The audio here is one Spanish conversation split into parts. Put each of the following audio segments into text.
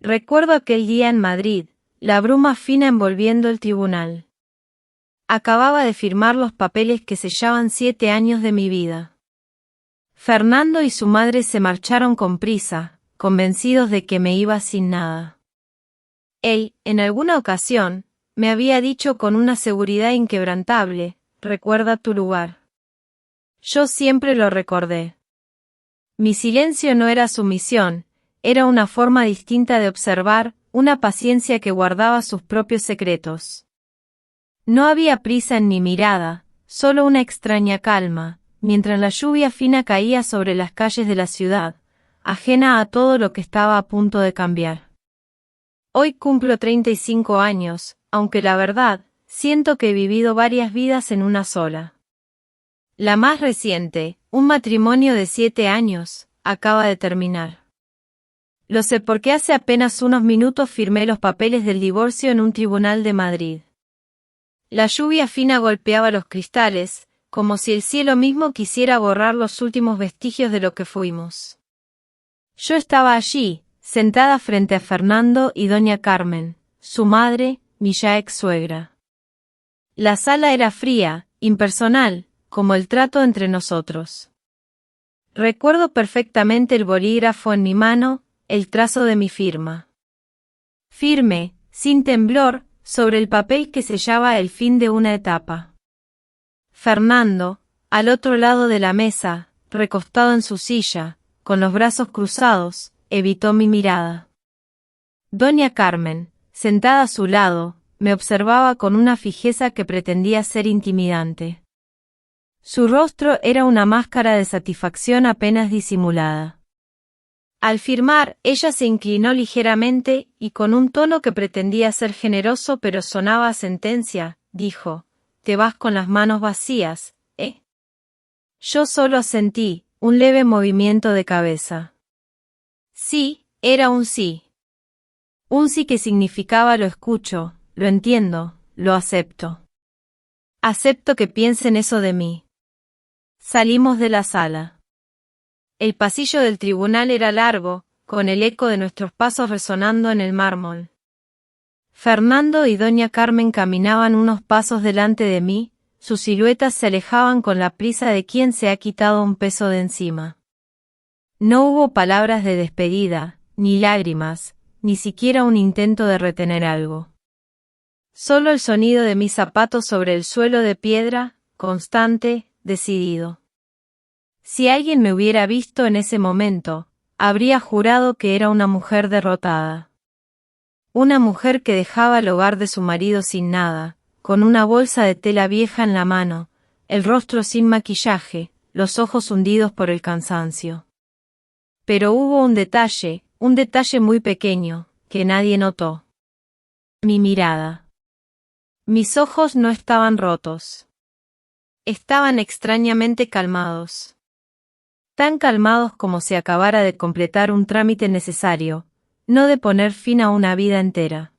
Recuerdo aquel día en Madrid, la bruma fina envolviendo el tribunal. Acababa de firmar los papeles que sellaban 7 años de mi vida. Fernando y su madre se marcharon con prisa, convencidos de que me iba sin nada. Él, en alguna ocasión, me había dicho con una seguridad inquebrantable: recuerda tu lugar. Yo siempre lo recordé. Mi silencio no era sumisión, era una forma distinta de observar, una paciencia que guardaba sus propios secretos. No había prisa en mi mirada, solo una extraña calma, mientras la lluvia fina caía sobre las calles de la ciudad, ajena a todo lo que estaba a punto de cambiar. Hoy cumplo 35 años, aunque la verdad, siento que he vivido varias vidas en una sola. La más reciente, un matrimonio de 7 años, acaba de terminar. Lo sé porque hace apenas unos minutos firmé los papeles del divorcio en un tribunal de Madrid. La lluvia fina golpeaba los cristales, como si el cielo mismo quisiera borrar los últimos vestigios de lo que fuimos. Yo estaba allí, sentada frente a Fernando y doña Carmen, su madre, mi ya ex-suegra. La sala era fría, impersonal, como el trato entre nosotros. Recuerdo perfectamente el bolígrafo en mi mano, el trazo de mi firma. Firme, sin temblor, sobre el papel que sellaba el fin de una etapa. Fernando, al otro lado de la mesa, recostado en su silla, con los brazos cruzados, evitó mi mirada. Doña Carmen, sentada a su lado, me observaba con una fijeza que pretendía ser intimidante. Su rostro era una máscara de satisfacción apenas disimulada. Al firmar, ella se inclinó ligeramente, y con un tono que pretendía ser generoso pero sonaba a sentencia, dijo: «Te vas con las manos vacías, ¿eh?» Yo solo asentí, un leve movimiento de cabeza. Sí, era un sí. Un sí que significaba: lo escucho, lo entiendo, lo acepto. Acepto que piensen eso de mí. Salimos de la sala. El pasillo del tribunal era largo, con el eco de nuestros pasos resonando en el mármol. Fernando y doña Carmen caminaban unos pasos delante de mí, sus siluetas se alejaban con la prisa de quien se ha quitado un peso de encima. No hubo palabras de despedida, ni lágrimas, ni siquiera un intento de retener algo. Solo el sonido de mis zapatos sobre el suelo de piedra, constante, decidido. Si alguien me hubiera visto en ese momento, habría jurado que era una mujer derrotada. Una mujer que dejaba el hogar de su marido sin nada, con una bolsa de tela vieja en la mano, el rostro sin maquillaje, los ojos hundidos por el cansancio. Pero hubo un detalle muy pequeño, que nadie notó. Mi mirada. Mis ojos no estaban rotos. Estaban extrañamente calmados. Tan calmados como si acabara de completar un trámite necesario, no de poner fin a una vida entera.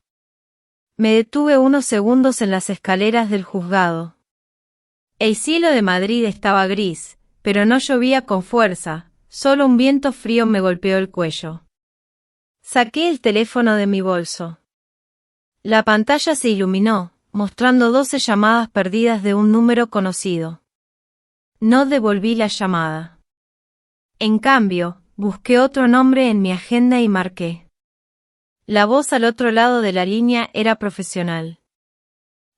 Me detuve unos segundos en las escaleras del juzgado. El cielo de Madrid estaba gris, pero no llovía con fuerza, solo un viento frío me golpeó el cuello. Saqué el teléfono de mi bolso. La pantalla se iluminó, mostrando 12 llamadas perdidas de un número conocido. No devolví la llamada. En cambio, busqué otro nombre en mi agenda y marqué. La voz al otro lado de la línea era profesional.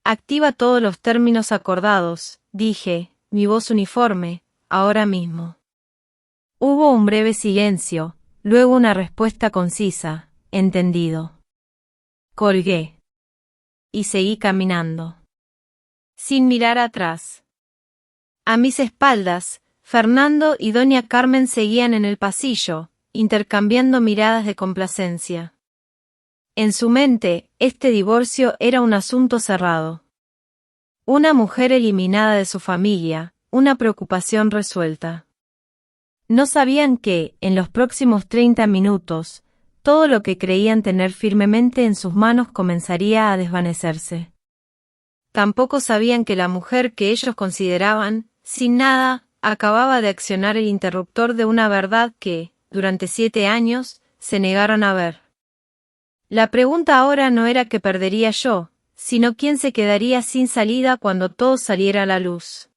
Activa todos los términos acordados, dije, mi voz uniforme, ahora mismo. Hubo un breve silencio, luego una respuesta concisa: entendido. Colgué. Y seguí caminando. Sin mirar atrás. A mis espaldas, Fernando y doña Carmen seguían en el pasillo, intercambiando miradas de complacencia. En su mente, este divorcio era un asunto cerrado. Una mujer eliminada de su familia, una preocupación resuelta. No sabían que, en los próximos 30 minutos, todo lo que creían tener firmemente en sus manos comenzaría a desvanecerse. Tampoco sabían que la mujer que ellos consideraban, sin nada, acababa de accionar el interruptor de una verdad que, durante 7 años, se negaron a ver. La pregunta ahora no era qué perdería yo, sino quién se quedaría sin salida cuando todo saliera a la luz.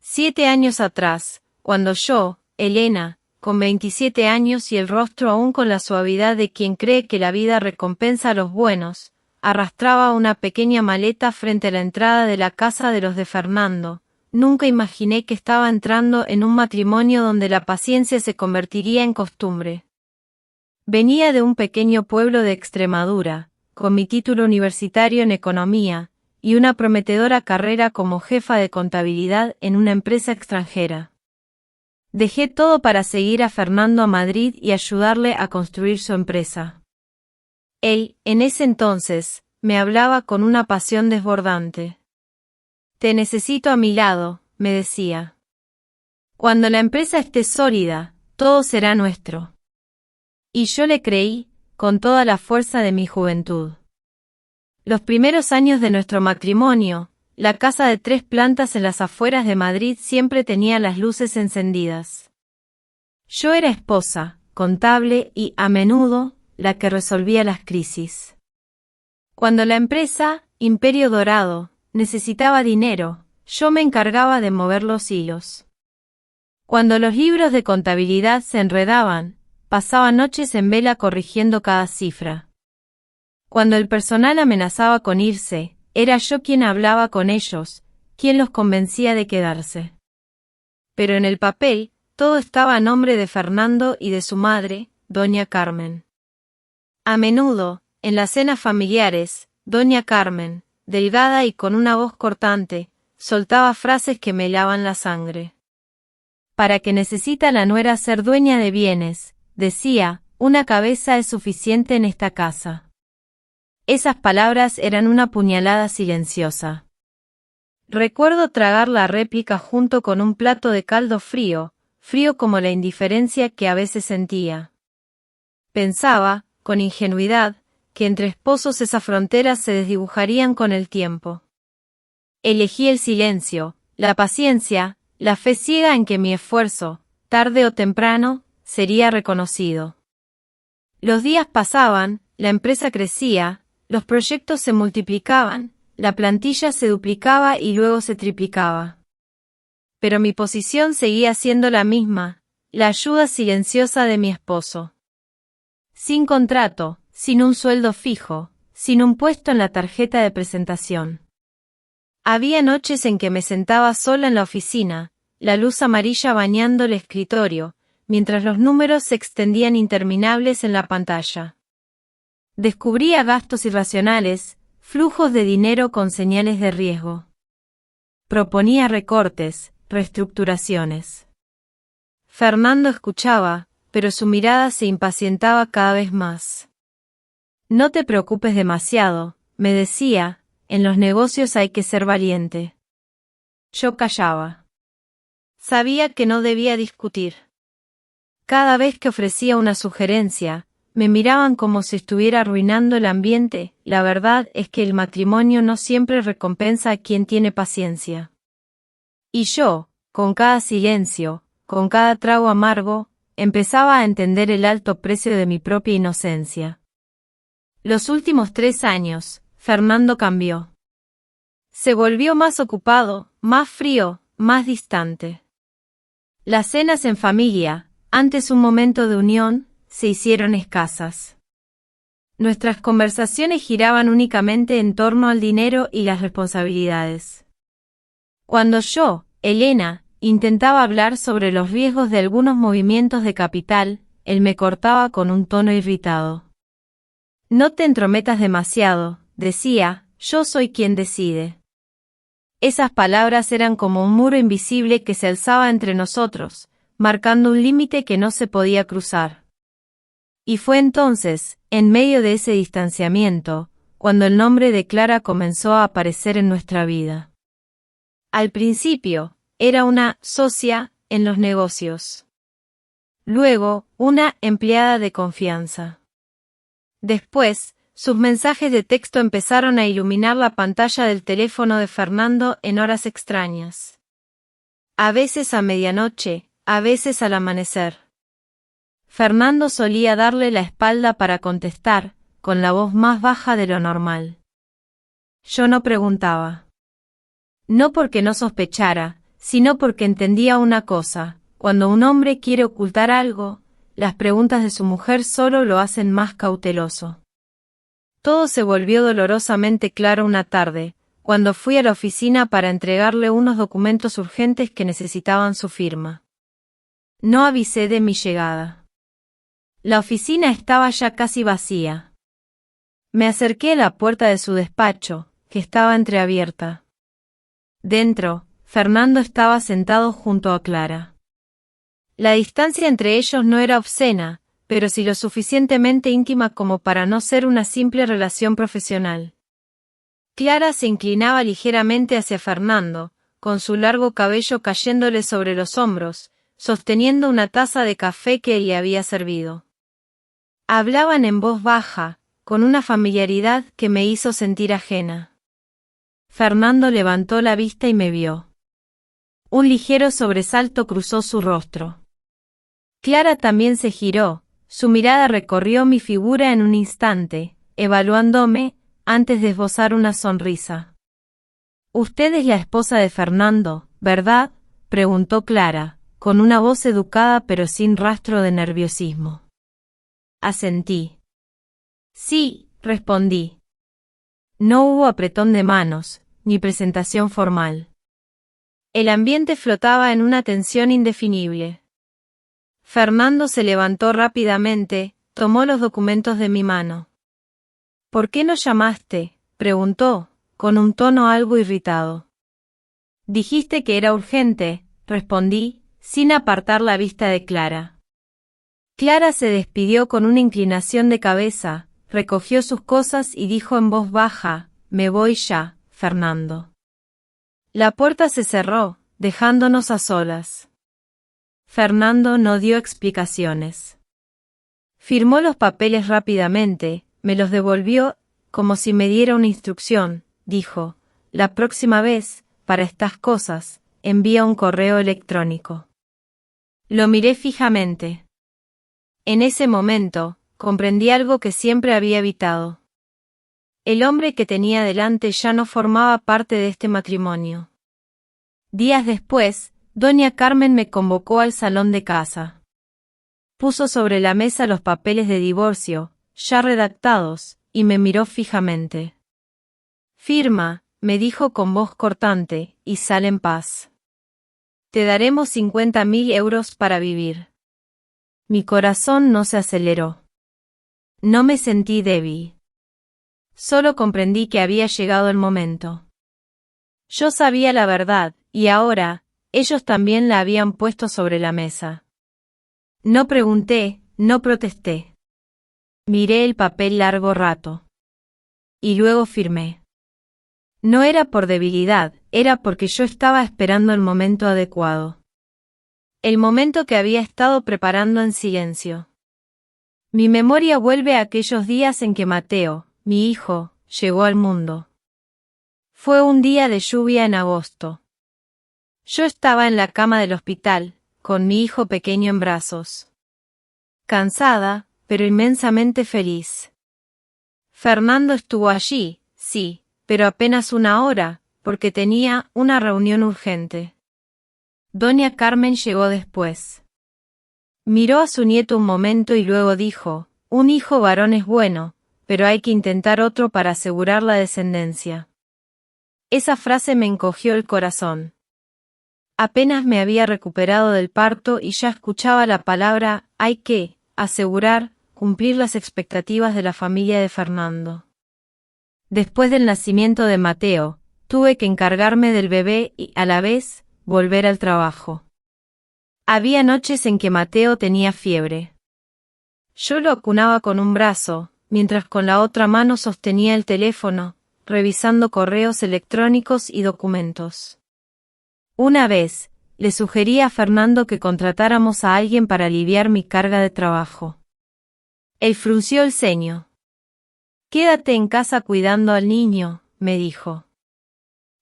7 años atrás, cuando yo, Elena, con 27 años y el rostro aún con la suavidad de quien cree que la vida recompensa a los buenos, arrastraba una pequeña maleta frente a la entrada de la casa de los de Fernando, nunca imaginé que estaba entrando en un matrimonio donde la paciencia se convertiría en costumbre. Venía de un pequeño pueblo de Extremadura, con mi título universitario en economía, y una prometedora carrera como jefa de contabilidad en una empresa extranjera. Dejé todo para seguir a Fernando a Madrid y ayudarle a construir su empresa. Él, en ese entonces, me hablaba con una pasión desbordante. Te necesito a mi lado, me decía. Cuando la empresa esté sólida, todo será nuestro. Y yo le creí, con toda la fuerza de mi juventud. Los primeros años de nuestro matrimonio, la casa de 3 plantas en las afueras de Madrid siempre tenía las luces encendidas. Yo era esposa, contable y, a menudo, la que resolvía las crisis. Cuando la empresa, Imperio Dorado, necesitaba dinero, yo me encargaba de mover los hilos. Cuando los libros de contabilidad se enredaban, pasaba noches en vela corrigiendo cada cifra. Cuando el personal amenazaba con irse, era yo quien hablaba con ellos, quien los convencía de quedarse. Pero en el papel, todo estaba a nombre de Fernando y de su madre, doña Carmen. A menudo, en las cenas familiares, doña Carmen, delgada y con una voz cortante, soltaba frases que me helaban la sangre. ¿Para qué necesita la nuera ser dueña de bienes?, decía, una cabeza es suficiente en esta casa. Esas palabras eran una puñalada silenciosa. Recuerdo tragar la réplica junto con un plato de caldo frío, frío como la indiferencia que a veces sentía. Pensaba, con ingenuidad, que entre esposos esas fronteras se desdibujarían con el tiempo. Elegí el silencio, la paciencia, la fe ciega en que mi esfuerzo, tarde o temprano, sería reconocido. Los días pasaban, la empresa crecía, los proyectos se multiplicaban, la plantilla se duplicaba y luego se triplicaba. Pero mi posición seguía siendo la misma, la ayuda silenciosa de mi esposo. Sin contrato, sin un sueldo fijo, sin un puesto en la tarjeta de presentación. Había noches en que me sentaba sola en la oficina, la luz amarilla bañando el escritorio, mientras los números se extendían interminables en la pantalla. Descubría gastos irracionales, flujos de dinero con señales de riesgo. Proponía recortes, reestructuraciones. Fernando escuchaba, pero su mirada se impacientaba cada vez más. No te preocupes demasiado, me decía, en los negocios hay que ser valiente. Yo callaba. Sabía que no debía discutir. Cada vez que ofrecía una sugerencia, me miraban como si estuviera arruinando el ambiente. La verdad es que el matrimonio no siempre recompensa a quien tiene paciencia. Y yo, con cada silencio, con cada trago amargo, empezaba a entender el alto precio de mi propia inocencia. Los últimos 3 años, Fernando cambió. Se volvió más ocupado, más frío, más distante. Las cenas en familia, antes un momento de unión, se hicieron escasas. Nuestras conversaciones giraban únicamente en torno al dinero y las responsabilidades. Cuando yo, Elena, intentaba hablar sobre los riesgos de algunos movimientos de capital, él me cortaba con un tono irritado. No te entrometas demasiado, decía, yo soy quien decide. Esas palabras eran como un muro invisible que se alzaba entre nosotros, marcando un límite que no se podía cruzar. Y fue entonces, en medio de ese distanciamiento, cuando el nombre de Clara comenzó a aparecer en nuestra vida. Al principio, era una socia en los negocios. Luego, una empleada de confianza. Después, sus mensajes de texto empezaron a iluminar la pantalla del teléfono de Fernando en horas extrañas. A veces a medianoche, a veces al amanecer. Fernando solía darle la espalda para contestar, con la voz más baja de lo normal. Yo no preguntaba. No porque no sospechara, sino porque entendía una cosa: cuando un hombre quiere ocultar algo, las preguntas de su mujer solo lo hacen más cauteloso. Todo se volvió dolorosamente claro una tarde, cuando fui a la oficina para entregarle unos documentos urgentes que necesitaban su firma. No avisé de mi llegada. La oficina estaba ya casi vacía. Me acerqué a la puerta de su despacho, que estaba entreabierta. Dentro, Fernando estaba sentado junto a Clara. La distancia entre ellos no era obscena, pero sí lo suficientemente íntima como para no ser una simple relación profesional. Clara se inclinaba ligeramente hacia Fernando, con su largo cabello cayéndole sobre los hombros, sosteniendo una taza de café que le había servido. Hablaban en voz baja, con una familiaridad que me hizo sentir ajena. Fernando levantó la vista y me vio. Un ligero sobresalto cruzó su rostro. Clara también se giró, su mirada recorrió mi figura en un instante, evaluándome, antes de esbozar una sonrisa. «Usted es la esposa de Fernando, ¿verdad?», preguntó Clara, con una voz educada pero sin rastro de nerviosismo. Asentí. «Sí», respondí. No hubo apretón de manos, ni presentación formal. El ambiente flotaba en una tensión indefinible. Fernando se levantó rápidamente, tomó los documentos de mi mano. «¿Por qué no llamaste?», preguntó, con un tono algo irritado. «Dijiste que era urgente», respondí, sin apartar la vista de Clara. Clara se despidió con una inclinación de cabeza, recogió sus cosas y dijo en voz baja: «Me voy ya, Fernando». La puerta se cerró, dejándonos a solas. Fernando no dio explicaciones. Firmó los papeles rápidamente, me los devolvió, como si me diera una instrucción. Dijo: «La próxima vez, para estas cosas, envía un correo electrónico». Lo miré fijamente. En ese momento, comprendí algo que siempre había evitado. El hombre que tenía delante ya no formaba parte de este matrimonio. Días después, doña Carmen me convocó al salón de casa. Puso sobre la mesa los papeles de divorcio, ya redactados, y me miró fijamente. «Firma», me dijo con voz cortante, «y sal en paz. Te daremos 50.000 euros para vivir». Mi corazón no se aceleró. No me sentí débil. Solo comprendí que había llegado el momento. Yo sabía la verdad, y ahora, ellos también la habían puesto sobre la mesa. No pregunté, no protesté. Miré el papel largo rato. Y luego firmé. No era por debilidad, era porque yo estaba esperando el momento adecuado. El momento que había estado preparando en silencio. Mi memoria vuelve a aquellos días en que Mateo, mi hijo, llegó al mundo. Fue un día de lluvia en agosto. Yo estaba en la cama del hospital, con mi hijo pequeño en brazos. Cansada, pero inmensamente feliz. Fernando estuvo allí, sí, pero apenas una hora, porque tenía una reunión urgente. Doña Carmen llegó después. Miró a su nieto un momento y luego dijo: «Un hijo varón es bueno, pero hay que intentar otro para asegurar la descendencia». Esa frase me encogió el corazón. Apenas me había recuperado del parto y ya escuchaba la palabra «hay que», asegurar, cumplir las expectativas de la familia de Fernando. Después del nacimiento de Mateo, tuve que encargarme del bebé y, a la vez, volver al trabajo. Había noches en que Mateo tenía fiebre. Yo lo acunaba con un brazo, mientras con la otra mano sostenía el teléfono, revisando correos electrónicos y documentos. Una vez, le sugerí a Fernando que contratáramos a alguien para aliviar mi carga de trabajo. Él frunció el ceño. «Quédate en casa cuidando al niño», me dijo.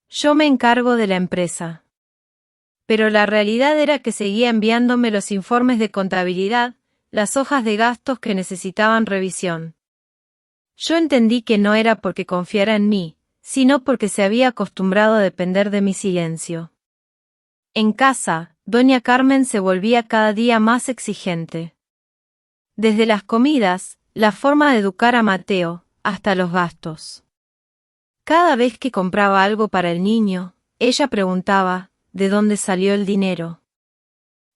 «Yo me encargo de la empresa». Pero la realidad era que seguía enviándome los informes de contabilidad, las hojas de gastos que necesitaban revisión. Yo entendí que no era porque confiara en mí, sino porque se había acostumbrado a depender de mi silencio. En casa, doña Carmen se volvía cada día más exigente. Desde las comidas, la forma de educar a Mateo, hasta los gastos. Cada vez que compraba algo para el niño, ella preguntaba, ¿de dónde salió el dinero?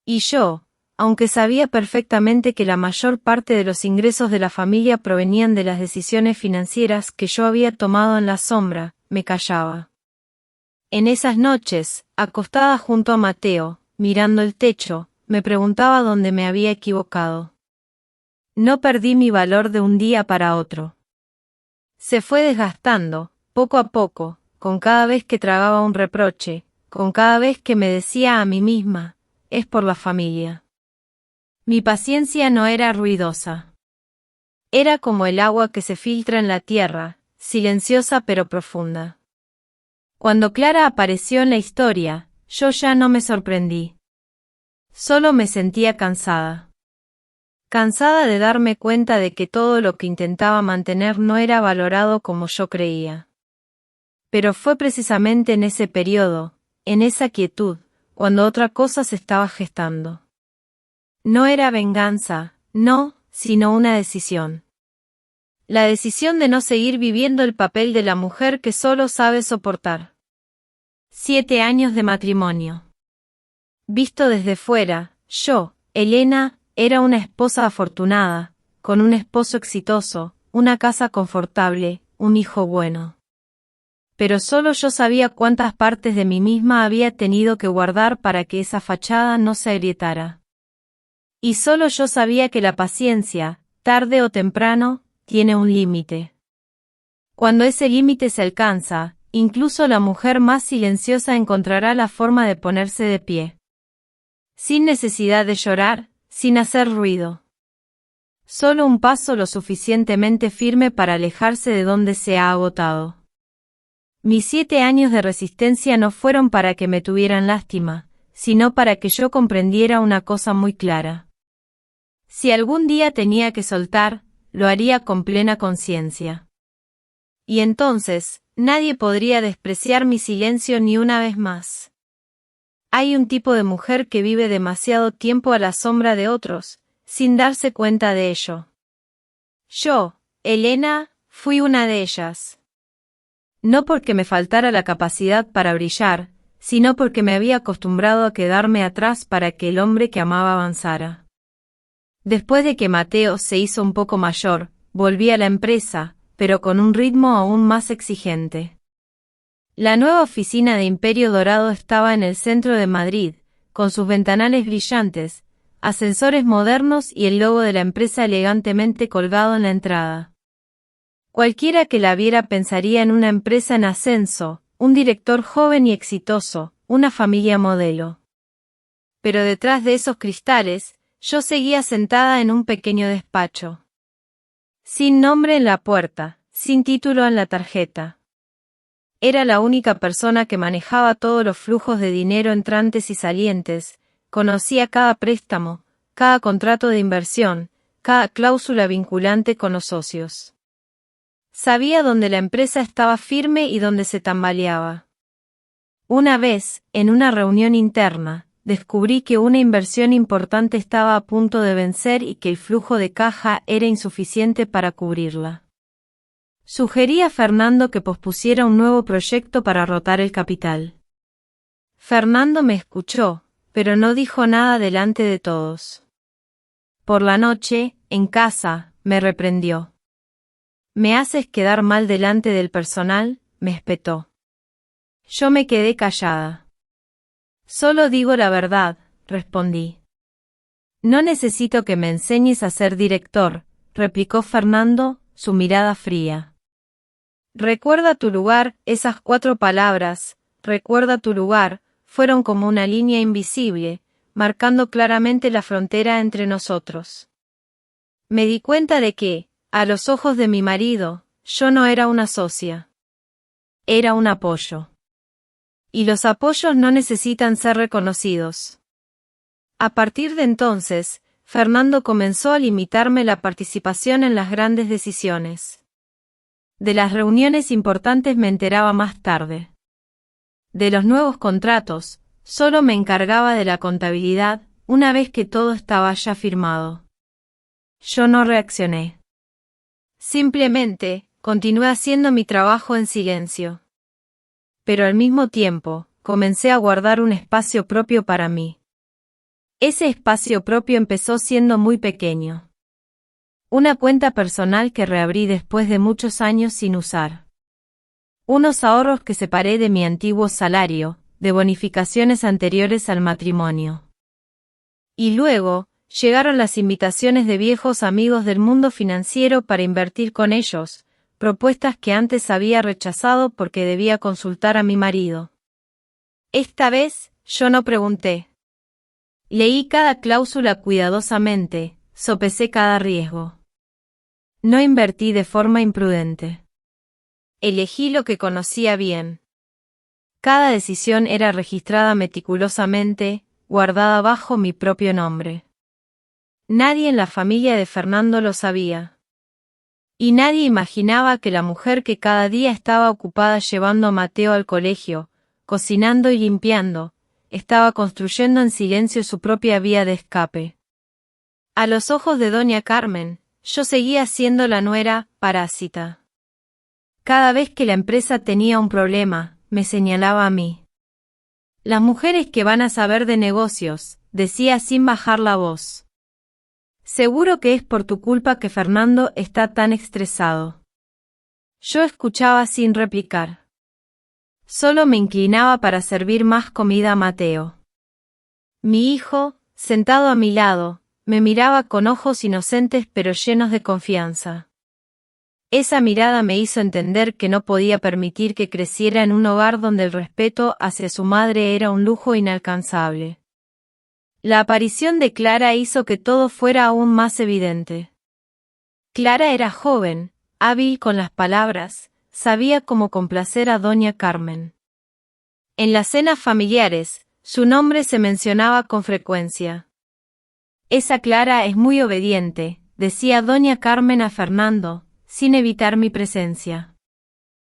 Y yo, aunque sabía perfectamente que la mayor parte de los ingresos de la familia provenían de las decisiones financieras que yo había tomado en la sombra, me callaba. En esas noches, acostada junto a Mateo, mirando el techo, me preguntaba dónde me había equivocado. No perdí mi valor de un día para otro. Se fue desgastando, poco a poco, con cada vez que tragaba un reproche, con cada vez que me decía a mí misma, es por la familia. Mi paciencia no era ruidosa. Era como el agua que se filtra en la tierra, silenciosa pero profunda. Cuando Clara apareció en la historia, yo ya no me sorprendí. Solo me sentía cansada. Cansada de darme cuenta de que todo lo que intentaba mantener no era valorado como yo creía. Pero fue precisamente en ese periodo, en esa quietud, cuando otra cosa se estaba gestando. No era venganza, no, sino una decisión. La decisión de no seguir viviendo el papel de la mujer que solo sabe soportar. 7 años de matrimonio. Visto desde fuera, yo, Elena, era una esposa afortunada, con un esposo exitoso, una casa confortable, un hijo bueno. Pero solo yo sabía cuántas partes de mí misma había tenido que guardar para que esa fachada no se agrietara. Y solo yo sabía que la paciencia, tarde o temprano, tiene un límite. Cuando ese límite se alcanza, incluso la mujer más silenciosa encontrará la forma de ponerse de pie. Sin necesidad de llorar, sin hacer ruido. Solo un paso lo suficientemente firme para alejarse de donde se ha agotado. Mis 7 años de resistencia no fueron para que me tuvieran lástima, sino para que yo comprendiera una cosa muy clara. Si algún día tenía que soltar, lo haría con plena conciencia. Y entonces, nadie podría despreciar mi silencio ni una vez más. Hay un tipo de mujer que vive demasiado tiempo a la sombra de otros, sin darse cuenta de ello. Yo, Elena, fui una de ellas. No porque me faltara la capacidad para brillar, sino porque me había acostumbrado a quedarme atrás para que el hombre que amaba avanzara. Después de que Mateo se hizo un poco mayor, volví a la empresa, pero con un ritmo aún más exigente. La nueva oficina de Imperio Dorado estaba en el centro de Madrid, con sus ventanales brillantes, ascensores modernos y el logo de la empresa elegantemente colgado en la entrada. Cualquiera que la viera pensaría en una empresa en ascenso, un director joven y exitoso, una familia modelo. Pero detrás de esos cristales, yo seguía sentada en un pequeño despacho. Sin nombre en la puerta, sin título en la tarjeta. Era la única persona que manejaba todos los flujos de dinero entrantes y salientes, conocía cada préstamo, cada contrato de inversión, cada cláusula vinculante con los socios. Sabía dónde la empresa estaba firme y dónde se tambaleaba. Una vez, en una reunión interna, descubrí que una inversión importante estaba a punto de vencer y que el flujo de caja era insuficiente para cubrirla. Sugerí a Fernando que pospusiera un nuevo proyecto para rotar el capital. Fernando me escuchó, pero no dijo nada delante de todos. Por la noche, en casa, me reprendió. «¿Me haces quedar mal delante del personal?», me espetó. Yo me quedé callada. «Solo digo la verdad», respondí. «No necesito que me enseñes a ser director», replicó Fernando, su mirada fría. «Recuerda tu lugar», esas 4 palabras, «recuerda tu lugar», fueron como una línea invisible, marcando claramente la frontera entre nosotros. Me di cuenta de que, a los ojos de mi marido, yo no era una socia. Era un apoyo. Y los apoyos no necesitan ser reconocidos. A partir de entonces, Fernando comenzó a limitarme la participación en las grandes decisiones. De las reuniones importantes me enteraba más tarde. De los nuevos contratos, solo me encargaba de la contabilidad, una vez que todo estaba ya firmado. Yo no reaccioné. Simplemente, continué haciendo mi trabajo en silencio. Pero al mismo tiempo, comencé a guardar un espacio propio para mí. Ese espacio propio empezó siendo muy pequeño. Una cuenta personal que reabrí después de muchos años sin usar. Unos ahorros que separé de mi antiguo salario, de bonificaciones anteriores al matrimonio. Y luego, llegaron las invitaciones de viejos amigos del mundo financiero para invertir con ellos, propuestas que antes había rechazado porque debía consultar a mi marido. Esta vez, yo no pregunté. Leí cada cláusula cuidadosamente, sopesé cada riesgo. No invertí de forma imprudente. Elegí lo que conocía bien. Cada decisión era registrada meticulosamente, guardada bajo mi propio nombre. Nadie en la familia de Fernando lo sabía. Y nadie imaginaba que la mujer que cada día estaba ocupada llevando a Mateo al colegio, cocinando y limpiando, estaba construyendo en silencio su propia vía de escape. A los ojos de doña Carmen, yo seguía siendo la nuera parásita. Cada vez que la empresa tenía un problema, me señalaba a mí. Las mujeres que van a saber de negocios, decía sin bajar la voz. Seguro que es por tu culpa que Fernando está tan estresado. Yo escuchaba sin replicar. Solo me inclinaba para servir más comida a Mateo. Mi hijo, sentado a mi lado, me miraba con ojos inocentes pero llenos de confianza. Esa mirada me hizo entender que no podía permitir que creciera en un hogar donde el respeto hacia su madre era un lujo inalcanzable. La aparición de Clara hizo que todo fuera aún más evidente. Clara era joven, hábil con las palabras, sabía cómo complacer a doña Carmen. En las cenas familiares, su nombre se mencionaba con frecuencia. Esa Clara es muy obediente, decía doña Carmen a Fernando, sin evitar mi presencia.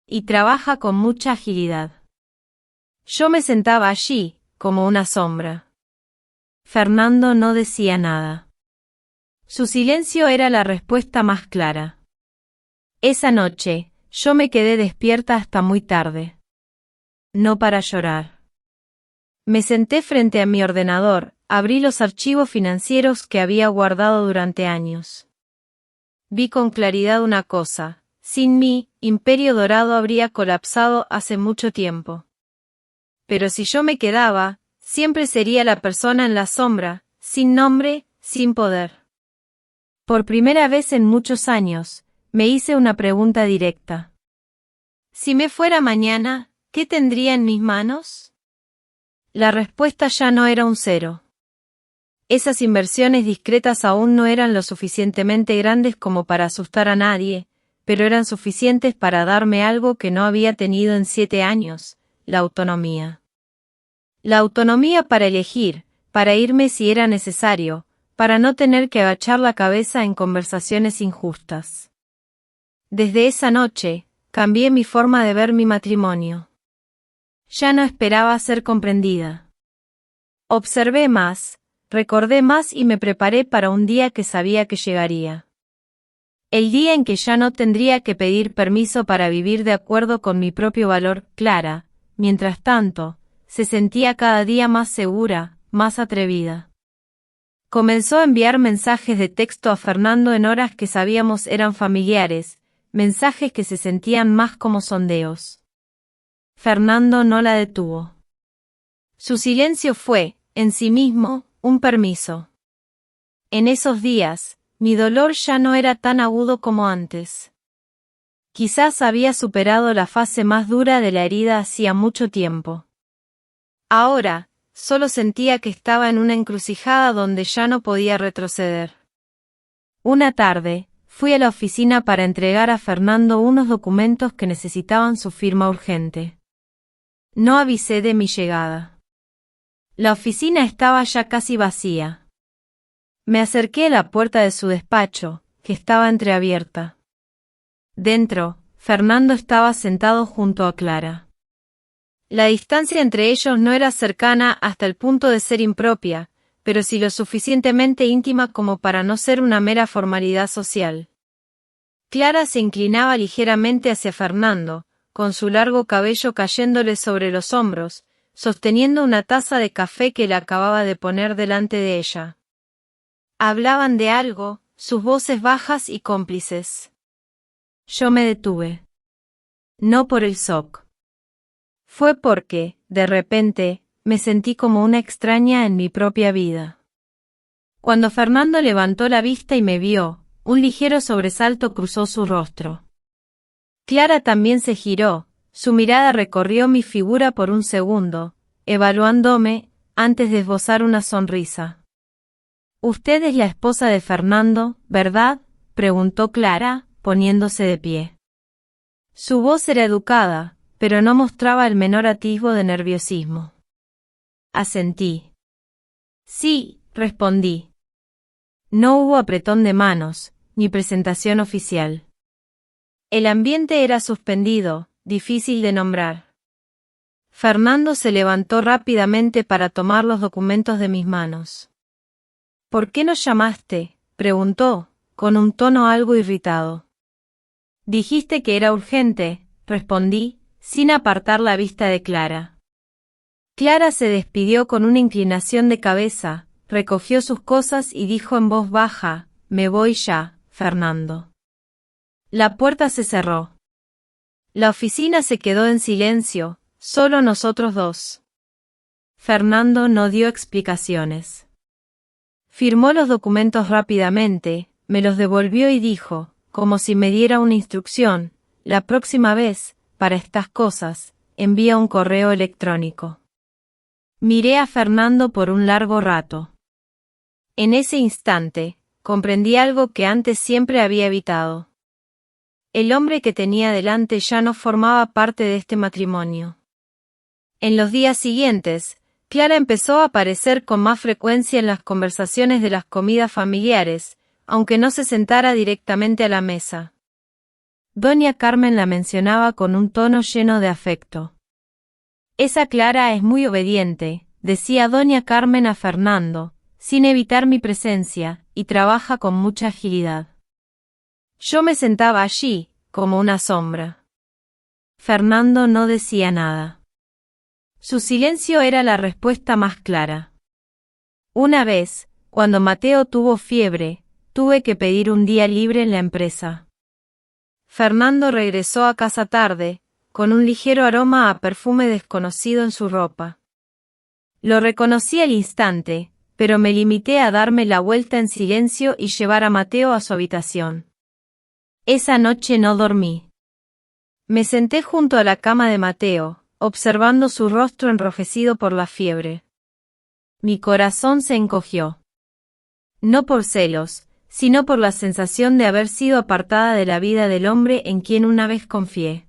Y trabaja con mucha agilidad. Yo me sentaba allí, como una sombra. Fernando no decía nada. Su silencio era la respuesta más clara. Esa noche, yo me quedé despierta hasta muy tarde. No para llorar. Me senté frente a mi ordenador, abrí los archivos financieros que había guardado durante años. Vi con claridad una cosa: sin mí, Imperio Dorado habría colapsado hace mucho tiempo. Pero si yo me quedaba, siempre sería la persona en la sombra, sin nombre, sin poder. Por primera vez en muchos años, me hice una pregunta directa. Si me fuera mañana, ¿qué tendría en mis manos? La respuesta ya no era un cero. Esas inversiones discretas aún no eran lo suficientemente grandes como para asustar a nadie, pero eran suficientes para darme algo que no había tenido en 7 años, la autonomía. La autonomía para elegir, para irme si era necesario, para no tener que agachar la cabeza en conversaciones injustas. Desde esa noche, cambié mi forma de ver mi matrimonio. Ya no esperaba ser comprendida. Observé más, recordé más y me preparé para un día que sabía que llegaría. El día en que ya no tendría que pedir permiso para vivir de acuerdo con mi propio valor. Clara, mientras tanto, se sentía cada día más segura, más atrevida. Comenzó a enviar mensajes de texto a Fernando en horas que sabíamos eran familiares, mensajes que se sentían más como sondeos. Fernando no la detuvo. Su silencio fue, en sí mismo, un permiso. En esos días, mi dolor ya no era tan agudo como antes. Quizás había superado la fase más dura de la herida hacía mucho tiempo. Ahora, solo sentía que estaba en una encrucijada donde ya no podía retroceder. Una tarde, fui a la oficina para entregar a Fernando unos documentos que necesitaban su firma urgente. No avisé de mi llegada. La oficina estaba ya casi vacía. Me acerqué a la puerta de su despacho, que estaba entreabierta. Dentro, Fernando estaba sentado junto a Clara. La distancia entre ellos no era cercana hasta el punto de ser impropia, pero sí lo suficientemente íntima como para no ser una mera formalidad social. Clara se inclinaba ligeramente hacia Fernando, con su largo cabello cayéndole sobre los hombros, sosteniendo una taza de café que le acababa de poner delante de ella. Hablaban de algo, sus voces bajas y cómplices. Yo me detuve. No por el shock. Fue porque, de repente, me sentí como una extraña en mi propia vida. Cuando Fernando levantó la vista y me vio, un ligero sobresalto cruzó su rostro. Clara también se giró, su mirada recorrió mi figura por un segundo, evaluándome, antes de esbozar una sonrisa. «Usted es la esposa de Fernando, ¿verdad?», preguntó Clara, poniéndose de pie. Su voz era educada, pero no mostraba el menor atisbo de nerviosismo. Asentí. «Sí», respondí. No hubo apretón de manos, ni presentación oficial. El ambiente era suspendido, difícil de nombrar. Fernando se levantó rápidamente para tomar los documentos de mis manos. «¿Por qué nos llamaste?», preguntó, con un tono algo irritado. «Dijiste que era urgente», respondí, sin apartar la vista de Clara. Clara se despidió con una inclinación de cabeza, recogió sus cosas y dijo en voz baja: «Me voy ya, Fernando». La puerta se cerró. La oficina se quedó en silencio, solo nosotros dos. Fernando no dio explicaciones. Firmó los documentos rápidamente, me los devolvió y dijo, como si me diera una instrucción: «La próxima vez, para estas cosas, envía un correo electrónico». Miré a Fernando por un largo rato. En ese instante, comprendí algo que antes siempre había evitado. El hombre que tenía delante ya no formaba parte de este matrimonio. En los días siguientes, Clara empezó a aparecer con más frecuencia en las conversaciones de las comidas familiares, aunque no se sentara directamente a la mesa. Doña Carmen la mencionaba con un tono lleno de afecto. «Esa Clara es muy obediente», decía doña Carmen a Fernando, sin evitar mi presencia, y trabaja con mucha agilidad. Yo me sentaba allí, como una sombra. Fernando no decía nada. Su silencio era la respuesta más clara. Una vez, cuando Mateo tuvo fiebre, tuve que pedir un día libre en la empresa. Fernando regresó a casa tarde, con un ligero aroma a perfume desconocido en su ropa. Lo reconocí al instante, pero me limité a darme la vuelta en silencio y llevar a Mateo a su habitación. Esa noche no dormí. Me senté junto a la cama de Mateo, observando su rostro enrojecido por la fiebre. Mi corazón se encogió. No por celos, sino por la sensación de haber sido apartada de la vida del hombre en quien una vez confié.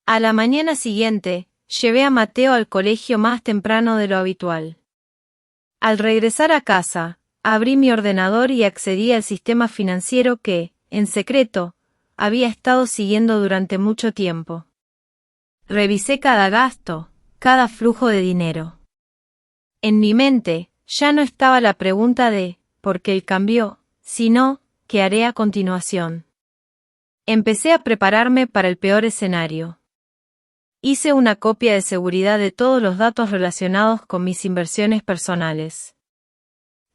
A la mañana siguiente, llevé a Mateo al colegio más temprano de lo habitual. Al regresar a casa, abrí mi ordenador y accedí al sistema financiero que, en secreto, había estado siguiendo durante mucho tiempo. Revisé cada gasto, cada flujo de dinero. En mi mente, ya no estaba la pregunta de «¿por qué él cambió?», sino «¿qué haré a continuación?». Empecé a prepararme para el peor escenario. Hice una copia de seguridad de todos los datos relacionados con mis inversiones personales.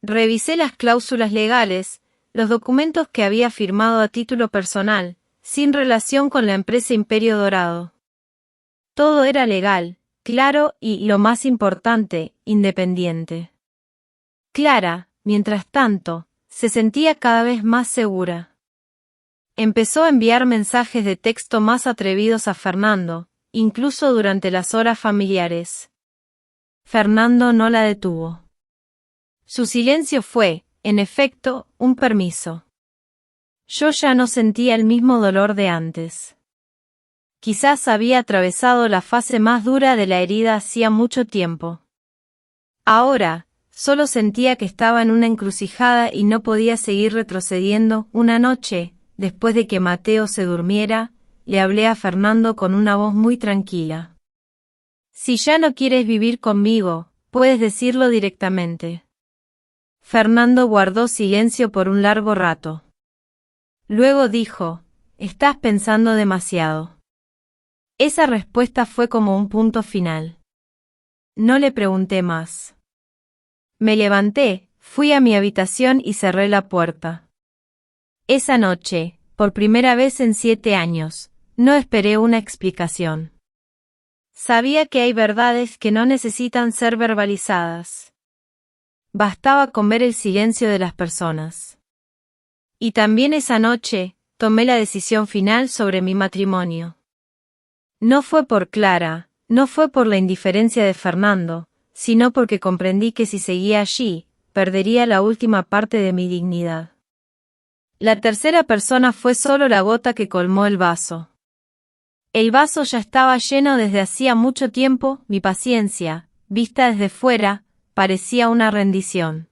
Revisé las cláusulas legales, los documentos que había firmado a título personal, sin relación con la empresa Imperio Dorado. Todo era legal, claro y, lo más importante, independiente. Clara, mientras tanto, se sentía cada vez más segura. Empezó a enviar mensajes de texto más atrevidos a Fernando, incluso durante las horas familiares. Fernando no la detuvo. Su silencio fue, en efecto, un permiso. Yo ya no sentía el mismo dolor de antes. Quizás había atravesado la fase más dura de la herida hacía mucho tiempo. Ahora, solo sentía que estaba en una encrucijada y no podía seguir retrocediendo. Una noche, después de que Mateo se durmiera, le hablé a Fernando con una voz muy tranquila. Si ya no quieres vivir conmigo, puedes decirlo directamente. Fernando guardó silencio por un largo rato. Luego dijo, estás pensando demasiado. Esa respuesta fue como un punto final. No le pregunté más. Me levanté, fui a mi habitación y cerré la puerta. Esa noche, por primera vez en 7 años, no esperé una explicación. Sabía que hay verdades que no necesitan ser verbalizadas. Bastaba con ver el silencio de las personas. Y también esa noche, tomé la decisión final sobre mi matrimonio. No fue por Clara, no fue por la indiferencia de Fernando, sino porque comprendí que si seguía allí, perdería la última parte de mi dignidad. La tercera persona fue solo la gota que colmó el vaso. El vaso ya estaba lleno desde hacía mucho tiempo, mi paciencia, vista desde fuera, parecía una rendición.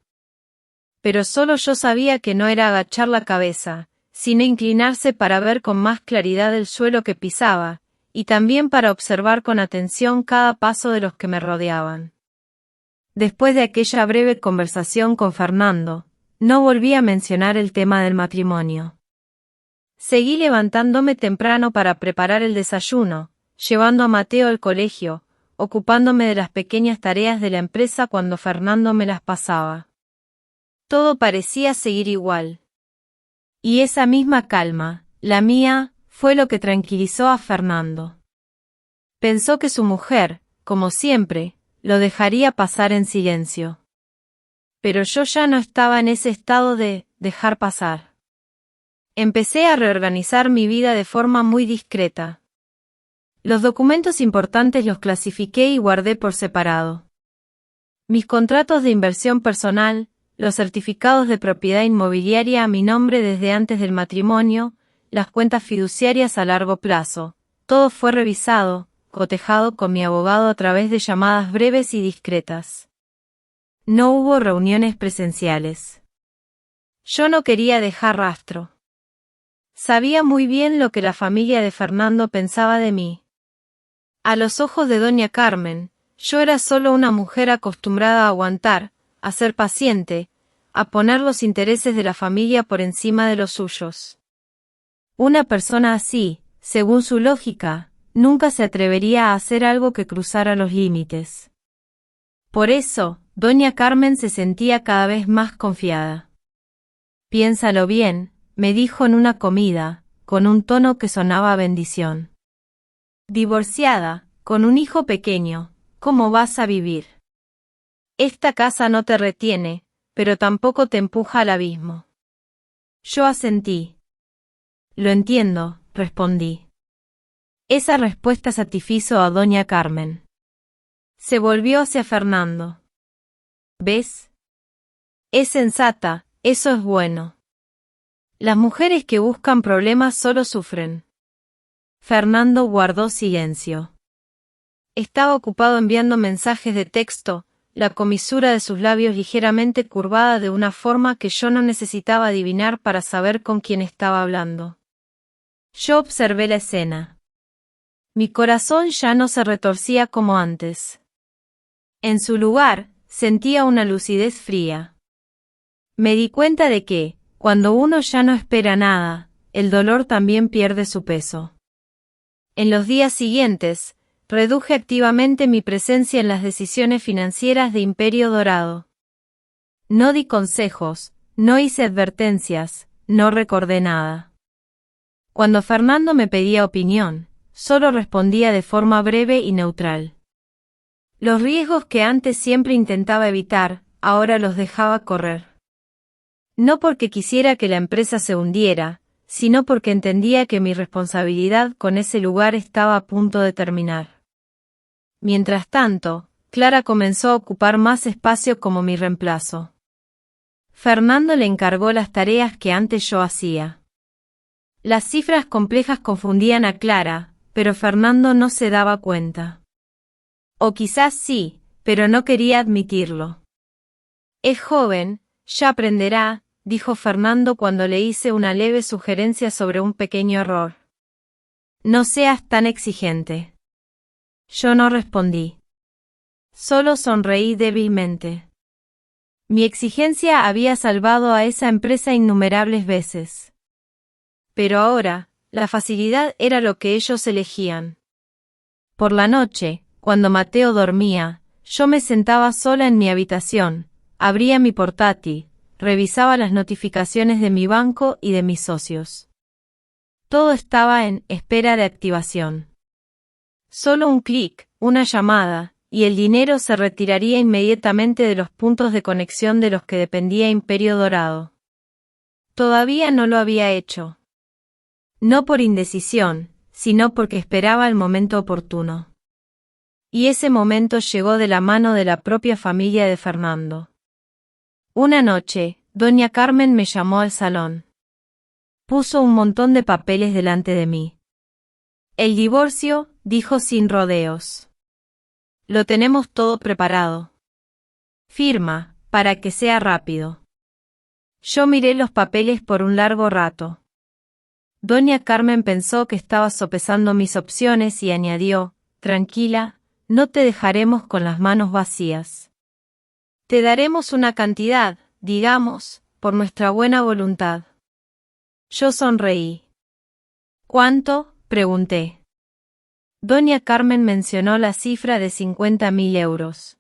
Pero solo yo sabía que no era agachar la cabeza, sino inclinarse para ver con más claridad el suelo que pisaba, y también para observar con atención cada paso de los que me rodeaban. Después de aquella breve conversación con Fernando, no volví a mencionar el tema del matrimonio. Seguí levantándome temprano para preparar el desayuno, llevando a Mateo al colegio, ocupándome de las pequeñas tareas de la empresa cuando Fernando me las pasaba. Todo parecía seguir igual. Y esa misma calma, la mía, fue lo que tranquilizó a Fernando. Pensó que su mujer, como siempre, lo dejaría pasar en silencio. Pero yo ya no estaba en ese estado de dejar pasar. Empecé a reorganizar mi vida de forma muy discreta. Los documentos importantes los clasifiqué y guardé por separado. Mis contratos de inversión personal, los certificados de propiedad inmobiliaria a mi nombre desde antes del matrimonio, las cuentas fiduciarias a largo plazo, todo fue revisado, cotejado con mi abogado a través de llamadas breves y discretas. No hubo reuniones presenciales. Yo no quería dejar rastro. Sabía muy bien lo que la familia de Fernando pensaba de mí. A los ojos de doña Carmen, yo era solo una mujer acostumbrada a aguantar, a ser paciente, a poner los intereses de la familia por encima de los suyos. Una persona así, según su lógica, nunca se atrevería a hacer algo que cruzara los límites. Por eso, doña Carmen se sentía cada vez más confiada. Piénsalo bien, me dijo en una comida, con un tono que sonaba a bendición. Divorciada, con un hijo pequeño, ¿cómo vas a vivir? Esta casa no te retiene, pero tampoco te empuja al abismo. Yo asentí. Lo entiendo, respondí. Esa respuesta satisfizo a doña Carmen. Se volvió hacia Fernando. ¿Ves? Es sensata, eso es bueno. Las mujeres que buscan problemas solo sufren. Fernando guardó silencio. Estaba ocupado enviando mensajes de texto, la comisura de sus labios ligeramente curvada de una forma que yo no necesitaba adivinar para saber con quién estaba hablando. Yo observé la escena. Mi corazón ya no se retorcía como antes. En su lugar, sentía una lucidez fría. Me di cuenta de que, cuando uno ya no espera nada, el dolor también pierde su peso. En los días siguientes, reduje activamente mi presencia en las decisiones financieras de Imperio Dorado. No di consejos, no hice advertencias, no recordé nada. Cuando Fernando me pedía opinión, solo respondía de forma breve y neutral. Los riesgos que antes siempre intentaba evitar, ahora los dejaba correr. No porque quisiera que la empresa se hundiera, sino porque entendía que mi responsabilidad con ese lugar estaba a punto de terminar. Mientras tanto, Clara comenzó a ocupar más espacio como mi reemplazo. Fernando le encargó las tareas que antes yo hacía. Las cifras complejas confundían a Clara, pero Fernando no se daba cuenta. O quizás sí, pero no quería admitirlo. Es joven, ya aprenderá, dijo Fernando cuando le hice una leve sugerencia sobre un pequeño error. No seas tan exigente. Yo no respondí. Solo sonreí débilmente. Mi exigencia había salvado a esa empresa innumerables veces. Pero ahora, la facilidad era lo que ellos elegían. Por la noche, cuando Mateo dormía, yo me sentaba sola en mi habitación, abría mi portátil, revisaba las notificaciones de mi banco y de mis socios. Todo estaba en espera de activación. Solo un clic, una llamada, y el dinero se retiraría inmediatamente de los puntos de conexión de los que dependía Imperio Dorado. Todavía no lo había hecho. No por indecisión, sino porque esperaba el momento oportuno. Y ese momento llegó de la mano de la propia familia de Fernando. Una noche, doña Carmen me llamó al salón. Puso un montón de papeles delante de mí. El divorcio, dijo sin rodeos. Lo tenemos todo preparado. Firma, para que sea rápido. Yo miré los papeles por un largo rato. Doña Carmen pensó que estaba sopesando mis opciones y añadió, tranquila, no te dejaremos con las manos vacías. Te daremos una cantidad, digamos, por nuestra buena voluntad. Yo sonreí. ¿Cuánto?, pregunté. Doña Carmen mencionó la cifra de 50.000 euros.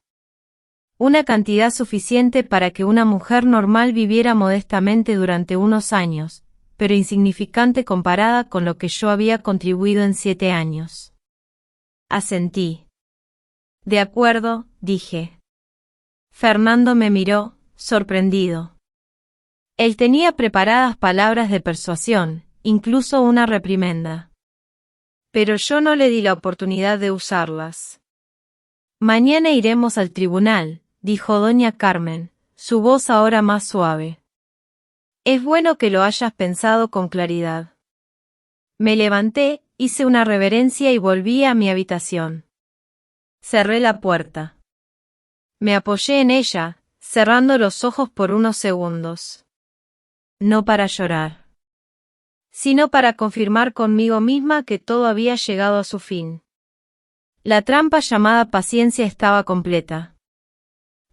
Una cantidad suficiente para que una mujer normal viviera modestamente durante unos años, pero insignificante comparada con lo que yo había contribuido en 7 años. Asentí. De acuerdo, dije. Fernando me miró, sorprendido. Él tenía preparadas palabras de persuasión, incluso una reprimenda. Pero yo no le di la oportunidad de usarlas. Mañana iremos al tribunal, dijo doña Carmen, su voz ahora más suave. Es bueno que lo hayas pensado con claridad. Me levanté, hice una reverencia y volví a mi habitación. Cerré la puerta. Me apoyé en ella, cerrando los ojos por unos segundos. No para llorar, sino para confirmar conmigo misma que todo había llegado a su fin. La trampa llamada paciencia estaba completa.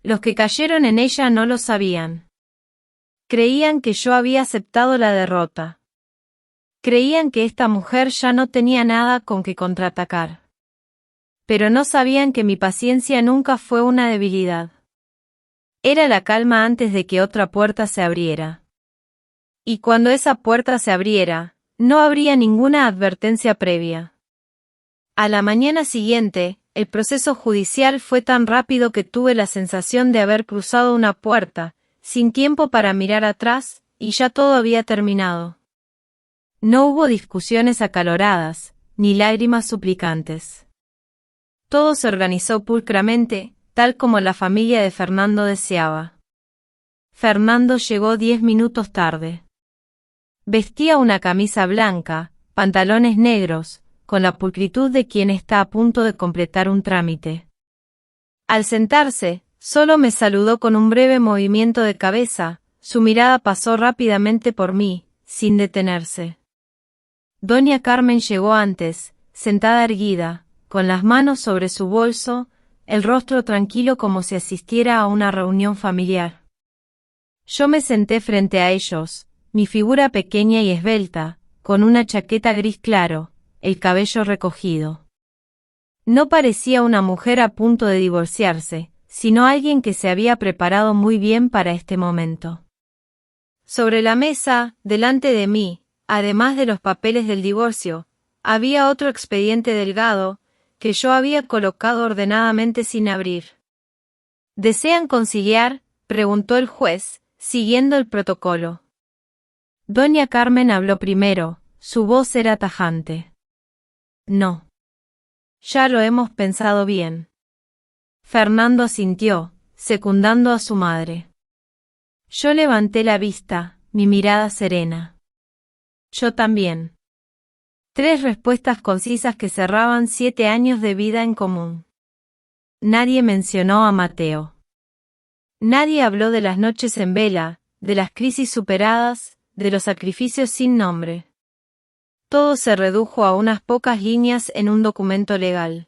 Los que cayeron en ella no lo sabían. Creían que yo había aceptado la derrota. Creían que esta mujer ya no tenía nada con que contraatacar. Pero no sabían que mi paciencia nunca fue una debilidad. Era la calma antes de que otra puerta se abriera. Y cuando esa puerta se abriera, no habría ninguna advertencia previa. A la mañana siguiente, el proceso judicial fue tan rápido que tuve la sensación de haber cruzado una puerta, sin tiempo para mirar atrás, y ya todo había terminado. No hubo discusiones acaloradas, ni lágrimas suplicantes. Todo se organizó pulcramente, tal como la familia de Fernando deseaba. Fernando llegó 10 minutos tarde. Vestía una camisa blanca, pantalones negros, con la pulcritud de quien está a punto de completar un trámite. Al sentarse, solo me saludó con un breve movimiento de cabeza, su mirada pasó rápidamente por mí, sin detenerse. Doña Carmen llegó antes, sentada erguida, con las manos sobre su bolso, el rostro tranquilo como si asistiera a una reunión familiar. Yo me senté frente a ellos, mi figura pequeña y esbelta, con una chaqueta gris claro, el cabello recogido. No parecía una mujer a punto de divorciarse, sino alguien que se había preparado muy bien para este momento. Sobre la mesa, delante de mí, además de los papeles del divorcio, había otro expediente delgado, que yo había colocado ordenadamente sin abrir. ¿Desean conciliar?, preguntó el juez, siguiendo el protocolo. Doña Carmen habló primero, su voz era tajante. No. Ya lo hemos pensado bien. Fernando asintió, secundando a su madre. Yo levanté la vista, mi mirada serena. Yo también. 3 respuestas concisas que cerraban 7 años de vida en común. Nadie mencionó a Mateo. Nadie habló de las noches en vela, de las crisis superadas, de los sacrificios sin nombre. todo se redujo a unas pocas líneas en un documento legal.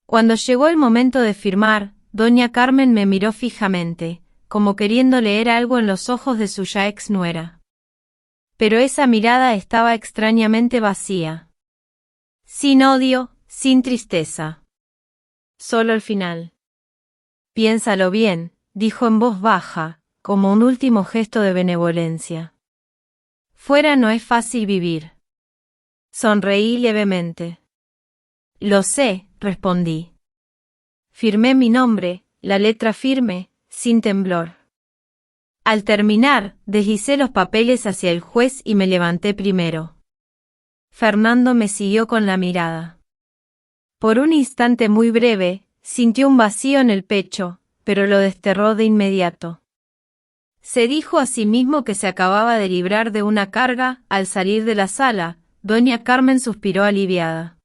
Cuando llegó el momento de firmar, doña Carmen me miró fijamente, como queriendo leer algo en los ojos de su ya ex nuera. Pero esa mirada estaba extrañamente vacía. Sin odio, sin tristeza. Solo el final. Piénsalo bien, dijo en voz baja, como un último gesto de benevolencia. Fuera no es fácil vivir. Sonreí levemente. Lo sé, respondí. Firmé mi nombre, la letra firme, sin temblor. Al terminar, deslicé los papeles hacia el juez y me levanté primero. Fernando me siguió con la mirada. Por un instante muy breve, sintió un vacío en el pecho, pero lo desterró de inmediato. Se dijo a sí mismo que se acababa de librar de una carga. Al salir de la sala, doña Carmen suspiró aliviada.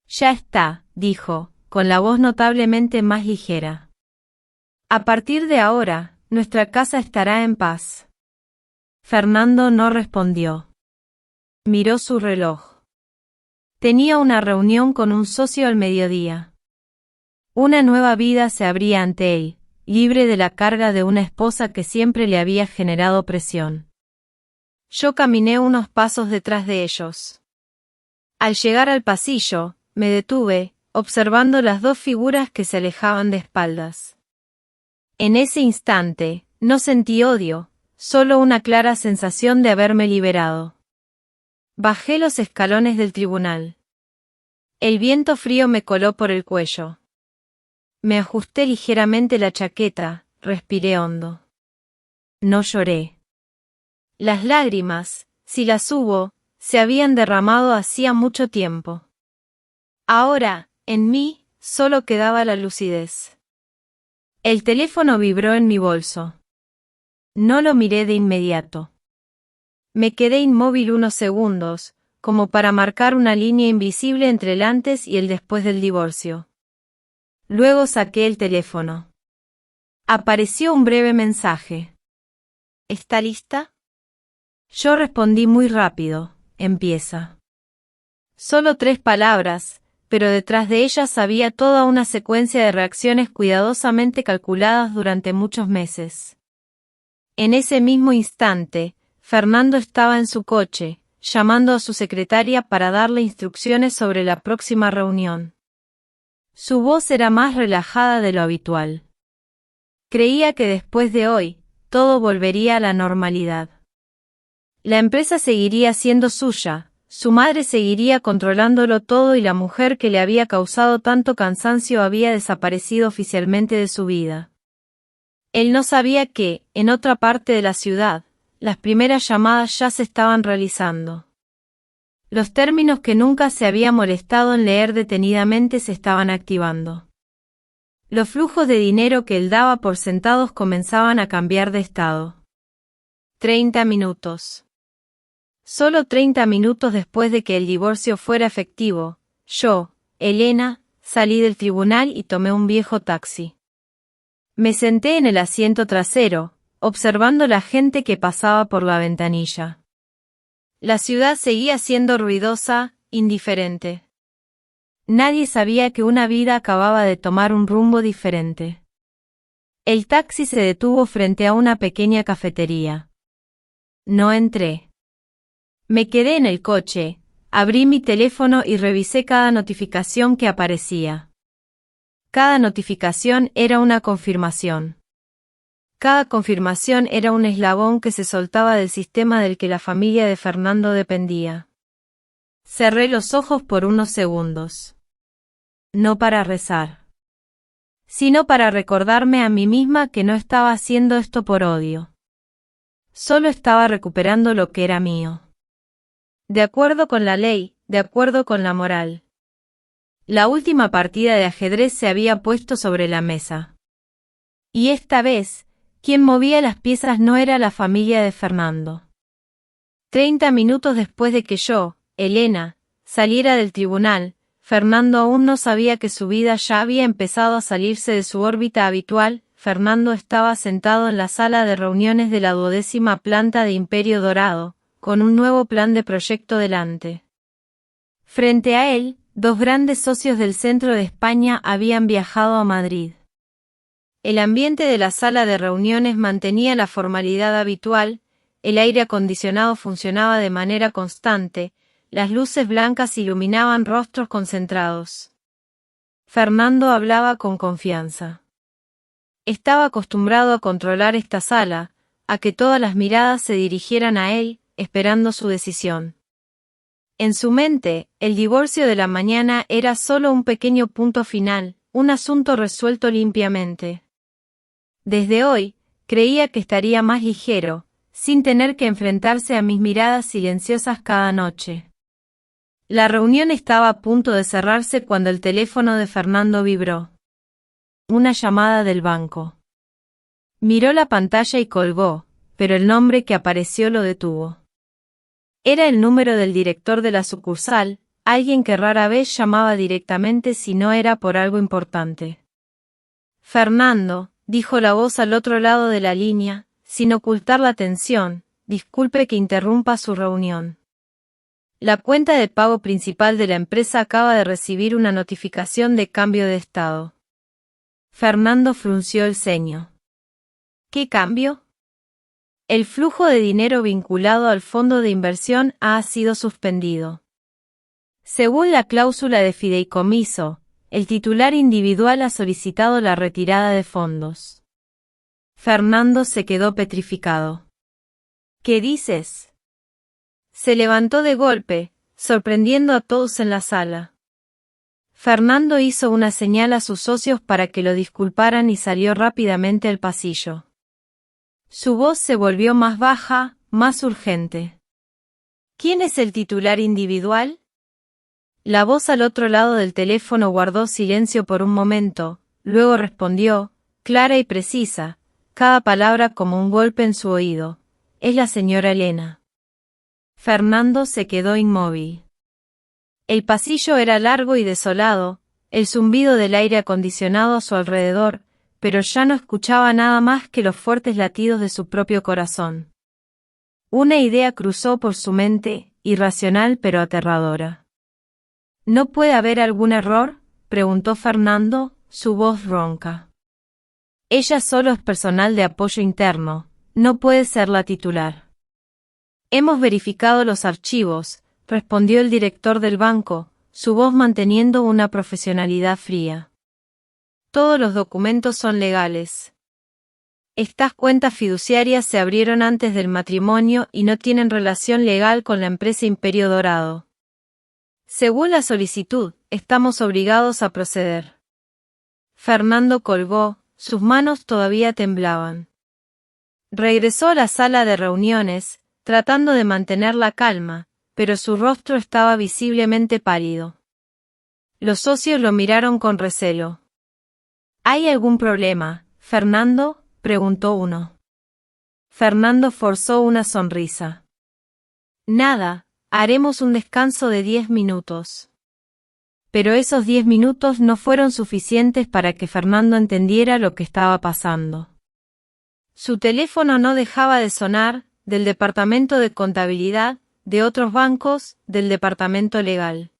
Ya está, dijo, con la voz notablemente más ligera. A partir de ahora, nuestra casa estará en paz. Fernando no respondió. Miró su reloj. Tenía una reunión con un socio al mediodía. Una nueva vida se abría ante él, libre de la carga de una esposa que siempre le había generado presión. Yo caminé unos pasos detrás de ellos. Al llegar al pasillo, me detuve, observando las dos figuras que se alejaban de espaldas. En ese instante, no sentí odio, solo una clara sensación de haberme liberado. Bajé los escalones del tribunal. El viento frío me coló por el cuello. Me ajusté ligeramente la chaqueta, respiré hondo. No lloré. Las lágrimas, si las hubo, se habían derramado hacía mucho tiempo. Ahora, en mí, solo quedaba la lucidez. El teléfono vibró en mi bolso. No lo miré de inmediato. Me quedé inmóvil unos segundos, como para marcar una línea invisible entre el antes y el después del divorcio. Luego saqué el teléfono. Apareció un breve mensaje. ¿Está lista? Yo respondí muy rápido, empieza. Solo 3 palabras, pero detrás de ellas había toda una secuencia de reacciones cuidadosamente calculadas durante muchos meses. En ese mismo instante, Fernando estaba en su coche, llamando a su secretaria para darle instrucciones sobre la próxima reunión. Su voz era más relajada de lo habitual. Creía que después de hoy, todo volvería a la normalidad. La empresa seguiría siendo suya, su madre seguiría controlándolo todo y la mujer que le había causado tanto cansancio había desaparecido oficialmente de su vida. Él no sabía que, en otra parte de la ciudad, las primeras llamadas ya se estaban realizando. Los términos que nunca se había molestado en leer detenidamente se estaban activando. Los flujos de dinero que él daba por sentados comenzaban a cambiar de estado. 30 minutos. Solo 30 minutos después de que el divorcio fuera efectivo, yo, Elena, salí del tribunal y tomé un viejo taxi. Me senté en el asiento trasero, observando la gente que pasaba por la ventanilla. La ciudad seguía siendo ruidosa, indiferente. Nadie sabía que una vida acababa de tomar un rumbo diferente. El taxi se detuvo frente a una pequeña cafetería. No entré. Me quedé en el coche, abrí mi teléfono y revisé cada notificación que aparecía. Cada notificación era una confirmación. Cada confirmación era un eslabón que se soltaba del sistema del que la familia de Fernando dependía. Cerré los ojos por unos segundos. No para rezar, sino para recordarme a mí misma que no estaba haciendo esto por odio. Solo estaba recuperando lo que era mío. De acuerdo con la ley, de acuerdo con la moral. La última partida de ajedrez se había puesto sobre la mesa. Y esta vez, quien movía las piezas no era la familia de Fernando. 30 minutos después de que yo, Elena, saliera del tribunal, Fernando aún no sabía que su vida ya había empezado a salirse de su órbita habitual. Fernando estaba sentado en la sala de reuniones de la 12ª planta de Imperio Dorado, con un nuevo plan de proyecto delante. Frente a él, dos grandes socios del centro de España habían viajado a Madrid. El ambiente de la sala de reuniones mantenía la formalidad habitual, el aire acondicionado funcionaba de manera constante, las luces blancas iluminaban rostros concentrados. Fernando hablaba con confianza. Estaba acostumbrado a controlar esta sala, a que todas las miradas se dirigieran a él, esperando su decisión. En su mente, el divorcio de la mañana era solo un pequeño punto final, un asunto resuelto limpiamente. Desde hoy, creía que estaría más ligero, sin tener que enfrentarse a mis miradas silenciosas cada noche. La reunión estaba a punto de cerrarse cuando el teléfono de Fernando vibró. Una llamada del banco. Miró la pantalla y colgó, pero el nombre que apareció lo detuvo. Era el número del director de la sucursal, alguien que rara vez llamaba directamente si no era por algo importante. Fernando, dijo la voz al otro lado de la línea, sin ocultar la tensión, disculpe que interrumpa su reunión. La cuenta de pago principal de la empresa acaba de recibir una notificación de cambio de estado. Fernando frunció el ceño. ¿Qué cambio? El flujo de dinero vinculado al fondo de inversión ha sido suspendido. Según la cláusula de fideicomiso, el titular individual ha solicitado la retirada de fondos. Fernando se quedó petrificado. ¿Qué dices? Se levantó de golpe, sorprendiendo a todos en la sala. Fernando hizo una señal a sus socios para que lo disculparan y salió rápidamente al pasillo. Su voz se volvió más baja, más urgente. ¿Quién es el titular individual? La voz al otro lado del teléfono guardó silencio por un momento, luego respondió, clara y precisa, cada palabra como un golpe en su oído. Es la señora Elena. Fernando se quedó inmóvil. El pasillo era largo y desolado, el zumbido del aire acondicionado a su alrededor, pero ya no escuchaba nada más que los fuertes latidos de su propio corazón. Una idea cruzó por su mente, irracional pero aterradora. ¿No puede haber algún error?, preguntó Fernando, su voz ronca. Ella solo es personal de apoyo interno, no puede ser la titular. Hemos verificado los archivos, respondió el director del banco, su voz manteniendo una profesionalidad fría. Todos los documentos son legales. Estas cuentas fiduciarias se abrieron antes del matrimonio y no tienen relación legal con la empresa Imperio Dorado. Según la solicitud, estamos obligados a proceder. Fernando colgó, sus manos todavía temblaban. Regresó a la sala de reuniones, tratando de mantener la calma, pero su rostro estaba visiblemente pálido. Los socios lo miraron con recelo. ¿Hay algún problema, Fernando?, preguntó uno. Fernando forzó una sonrisa. Nada, haremos un descanso de 10 minutos. Pero esos 10 minutos no fueron suficientes para que Fernando entendiera lo que estaba pasando. Su teléfono no dejaba de sonar, del departamento de contabilidad, de otros bancos, del departamento legal.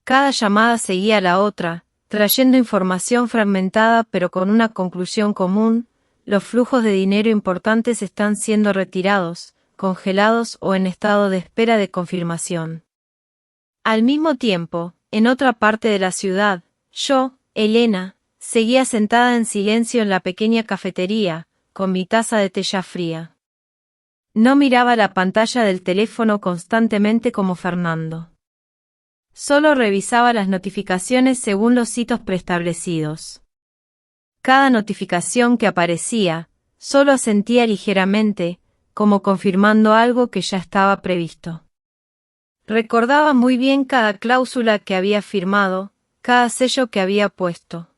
Cada llamada seguía a la otra, trayendo información fragmentada pero con una conclusión común: los flujos de dinero importantes están siendo retirados, congelados o en estado de espera de confirmación. Al mismo tiempo, en otra parte de la ciudad, yo, Elena, seguía sentada en silencio en la pequeña cafetería, con mi taza de té ya fría. No miraba la pantalla del teléfono constantemente como Fernando. Solo revisaba las notificaciones según los hitos preestablecidos. Cada notificación que aparecía, solo asentía ligeramente, como confirmando algo que ya estaba previsto. Recordaba muy bien cada cláusula que había firmado, cada sello que había puesto.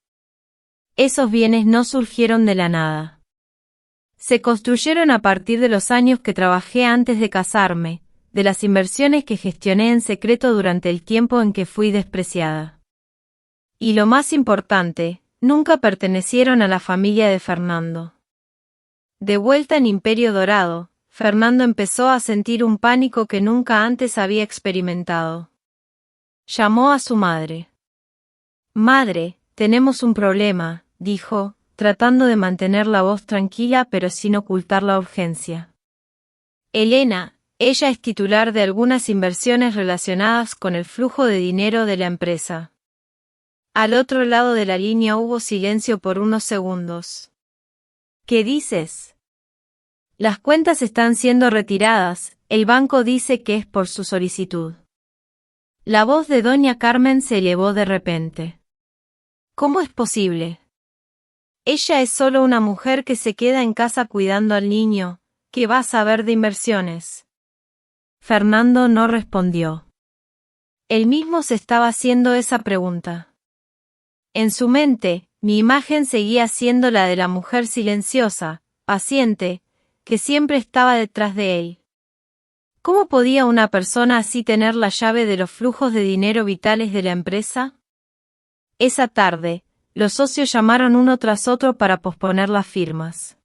Esos bienes no surgieron de la nada. Se construyeron a partir de los años que trabajé antes de casarme, de las inversiones que gestioné en secreto durante el tiempo en que fui despreciada. Y lo más importante, nunca pertenecieron a la familia de Fernando. De vuelta en Imperio Dorado, Fernando empezó a sentir un pánico que nunca antes había experimentado. Llamó a su madre. «Madre, tenemos un problema», dijo, tratando de mantener la voz tranquila pero sin ocultar la urgencia. Elena, ella es titular de algunas inversiones relacionadas con el flujo de dinero de la empresa. Al otro lado de la línea hubo silencio por unos segundos. «¿Qué dices?» «Las cuentas están siendo retiradas, el banco dice que es por su solicitud». La voz de doña Carmen se elevó de repente. «¿Cómo es posible? Ella es solo una mujer que se queda en casa cuidando al niño, ¿qué va a saber de inversiones?». Fernando no respondió. Él mismo se estaba haciendo esa pregunta. En su mente, mi imagen seguía siendo la de la mujer silenciosa, paciente, que siempre estaba detrás de él. ¿Cómo podía una persona así tener la llave de los flujos de dinero vitales de la empresa? Esa tarde, los socios llamaron uno tras otro para posponer las firmas.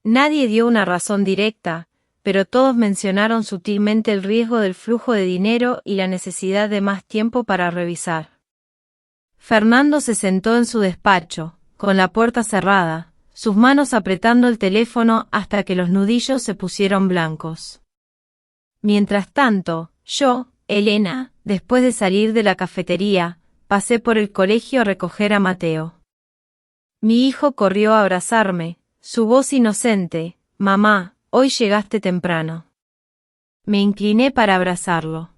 Nadie dio una razón directa, pero todos mencionaron sutilmente el riesgo del flujo de dinero y la necesidad de más tiempo para revisar. Fernando se sentó en su despacho, con la puerta cerrada, sus manos apretando el teléfono hasta que los nudillos se pusieron blancos. Mientras tanto, yo, Elena, después de salir de la cafetería, pasé por el colegio a recoger a Mateo. Mi hijo corrió a abrazarme, su voz inocente: «Mamá, hoy llegaste temprano». Me incliné para abrazarlo.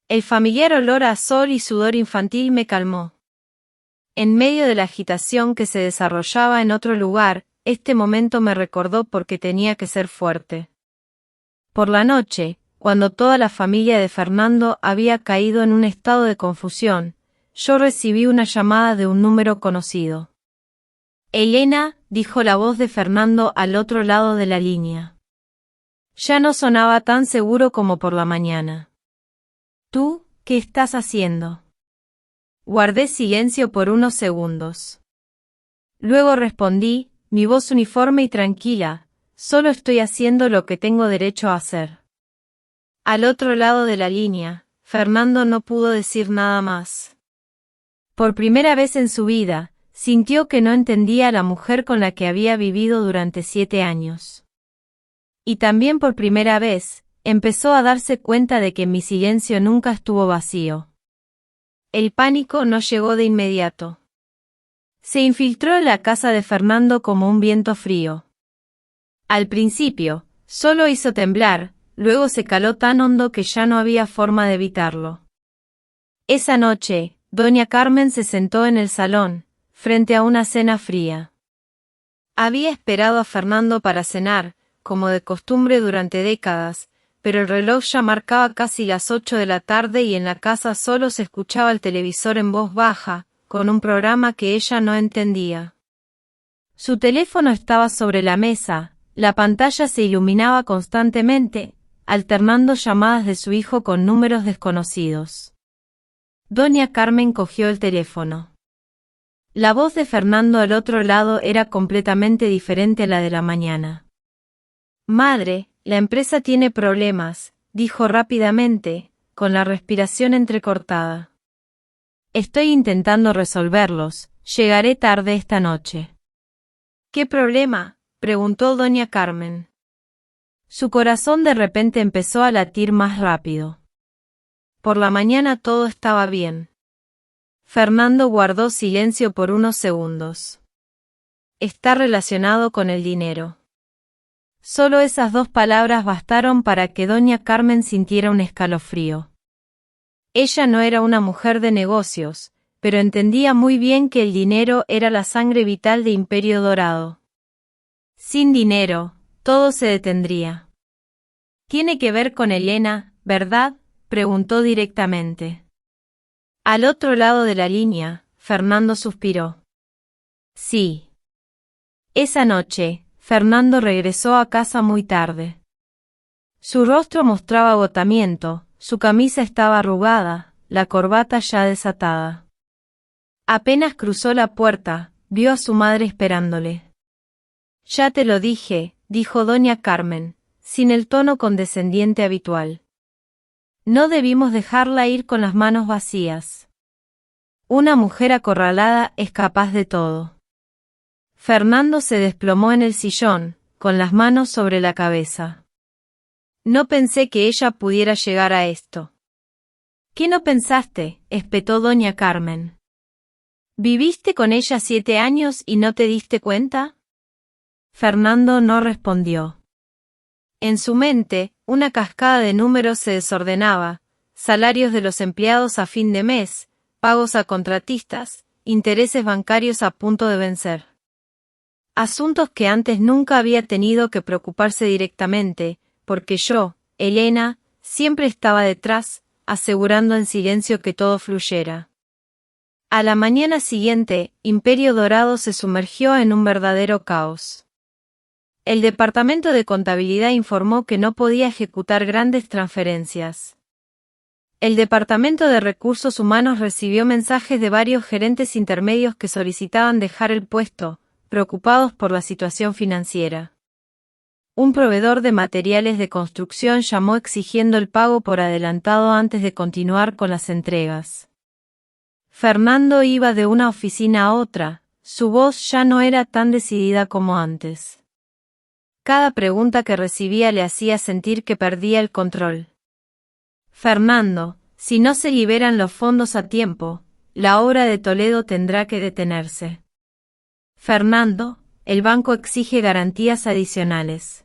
El familiar olor a sol y sudor infantil me calmó. En medio de la agitación que se desarrollaba en otro lugar, este momento me recordó por qué tenía que ser fuerte. Por la noche, cuando toda la familia de Fernando había caído en un estado de confusión, yo recibí una llamada de un número conocido. «Elena», dijo la voz de Fernando al otro lado de la línea. Ya no sonaba tan seguro como por la mañana. «¿Tú, qué estás haciendo?». Guardé silencio por unos segundos. Luego respondí, mi voz uniforme y tranquila: «Solo estoy haciendo lo que tengo derecho a hacer». Al otro lado de la línea, Fernando no pudo decir nada más. Por primera vez en su vida, sintió que no entendía a la mujer con la que había vivido durante 7 años. Y también por primera vez, empezó a darse cuenta de que mi silencio nunca estuvo vacío. El pánico no llegó de inmediato. Se infiltró en la casa de Fernando como un viento frío. Al principio, solo hizo temblar, luego se caló tan hondo que ya no había forma de evitarlo. Esa noche, doña Carmen se sentó en el salón, frente a una cena fría. Había esperado a Fernando para cenar, como de costumbre durante décadas, pero el reloj ya marcaba casi las 8 de la tarde y en la casa solo se escuchaba el televisor en voz baja, con un programa que ella no entendía. Su teléfono estaba sobre la mesa, la pantalla se iluminaba constantemente, alternando llamadas de su hijo con números desconocidos. Doña Carmen cogió el teléfono. La voz de Fernando al otro lado era completamente diferente a la de la mañana. «Madre, la empresa tiene problemas», dijo rápidamente, con la respiración entrecortada. «Estoy intentando resolverlos, llegaré tarde esta noche». «¿Qué problema?», preguntó doña Carmen. Su corazón de repente empezó a latir más rápido. Por la mañana todo estaba bien. Fernando guardó silencio por unos segundos. «Está relacionado con el dinero». Solo esas 2 palabras bastaron para que doña Carmen sintiera un escalofrío. Ella no era una mujer de negocios, pero entendía muy bien que el dinero era la sangre vital de Imperio Dorado. Sin dinero, todo se detendría. «Tiene que ver con Elena, ¿verdad?», preguntó directamente. Al otro lado de la línea, Fernando suspiró. «Sí». Esa noche, Fernando regresó a casa muy tarde. Su rostro mostraba agotamiento, su camisa estaba arrugada, la corbata ya desatada. Apenas cruzó la puerta, vio a su madre esperándole. «Ya te lo dije», dijo doña Carmen, sin el tono condescendiente habitual. No debimos dejarla ir con las manos vacías. Una mujer acorralada es capaz de todo. Fernando se desplomó en el sillón, con las manos sobre la cabeza. No pensé que ella pudiera llegar a esto. ¿Qué no pensaste?, espetó doña Carmen. ¿Viviste con ella 7 años y no te diste cuenta? Fernando no respondió. En su mente, una cascada de números se desordenaba: salarios de los empleados a fin de mes, pagos a contratistas, intereses bancarios a punto de vencer. Asuntos que antes nunca había tenido que preocuparse directamente, porque yo, Elena, siempre estaba detrás, asegurando en silencio que todo fluyera. A la mañana siguiente, Imperio Dorado se sumergió en un verdadero caos. El departamento de contabilidad informó que no podía ejecutar grandes transferencias. El departamento de recursos humanos recibió mensajes de varios gerentes intermedios que solicitaban dejar el puesto, preocupados por la situación financiera. Un proveedor de materiales de construcción llamó exigiendo el pago por adelantado antes de continuar con las entregas. Fernando iba de una oficina a otra, su voz ya no era tan decidida como antes. Cada pregunta que recibía le hacía sentir que perdía el control. Fernando, si no se liberan los fondos a tiempo, la obra de Toledo tendrá que detenerse. Fernando, el banco exige garantías adicionales.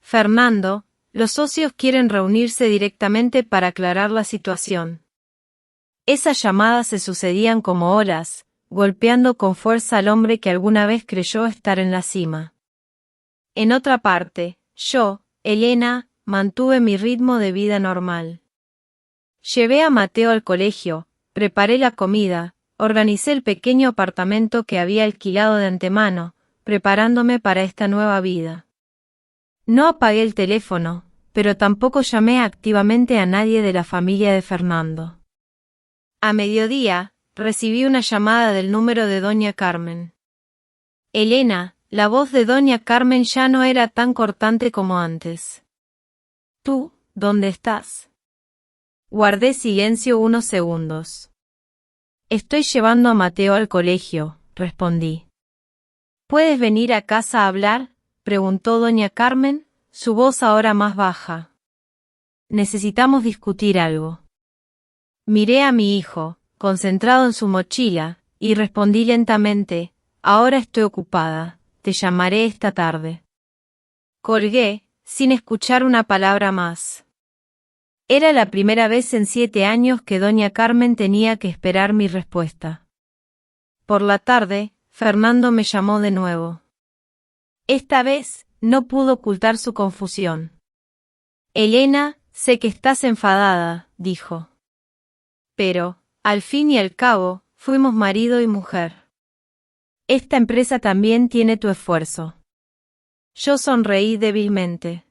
Fernando, los socios quieren reunirse directamente para aclarar la situación. Esas llamadas se sucedían como olas, golpeando con fuerza al hombre que alguna vez creyó estar en la cima. En otra parte, yo, Elena, mantuve mi ritmo de vida normal. Llevé a Mateo al colegio, preparé la comida, organicé el pequeño apartamento que había alquilado de antemano, preparándome para esta nueva vida. No apagué el teléfono, pero tampoco llamé activamente a nadie de la familia de Fernando. A mediodía, recibí una llamada del número de doña Carmen. Elena, la voz de doña Carmen ya no era tan cortante como antes. ¿Tú, dónde estás? Guardé silencio unos segundos. Estoy llevando a Mateo al colegio, respondí. ¿Puedes venir a casa a hablar?, preguntó doña Carmen, su voz ahora más baja. Necesitamos discutir algo. Miré a mi hijo, concentrado en su mochila, y respondí lentamente: ahora estoy ocupada. Te llamaré esta tarde. Colgué, sin escuchar una palabra más. Era la primera vez en 7 años que doña Carmen tenía que esperar mi respuesta. Por la tarde, Fernando me llamó de nuevo. Esta vez, no pudo ocultar su confusión. Elena, sé que estás enfadada, dijo. Pero, al fin y al cabo, fuimos marido y mujer. Esta empresa también tiene tu esfuerzo. Yo sonreí débilmente.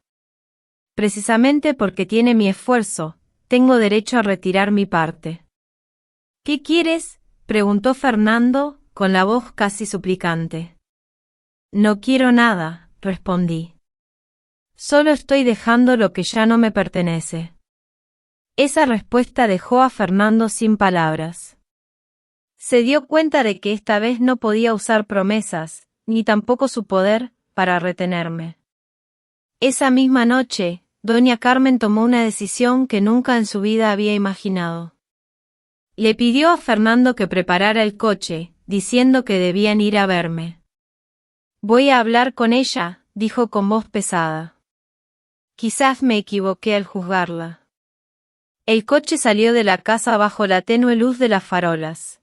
Precisamente porque tiene mi esfuerzo, tengo derecho a retirar mi parte. ¿Qué quieres?, preguntó Fernando, con la voz casi suplicante. No quiero nada, respondí. Solo estoy dejando lo que ya no me pertenece. Esa respuesta dejó a Fernando sin palabras. Se dio cuenta de que esta vez no podía usar promesas, ni tampoco su poder, para retenerme. Esa misma noche, doña Carmen tomó una decisión que nunca en su vida había imaginado. Le pidió a Fernando que preparara el coche, diciendo que debían ir a verme. Voy a hablar con ella, dijo con voz pesada. Quizás me equivoqué al juzgarla. El coche salió de la casa bajo la tenue luz de las farolas.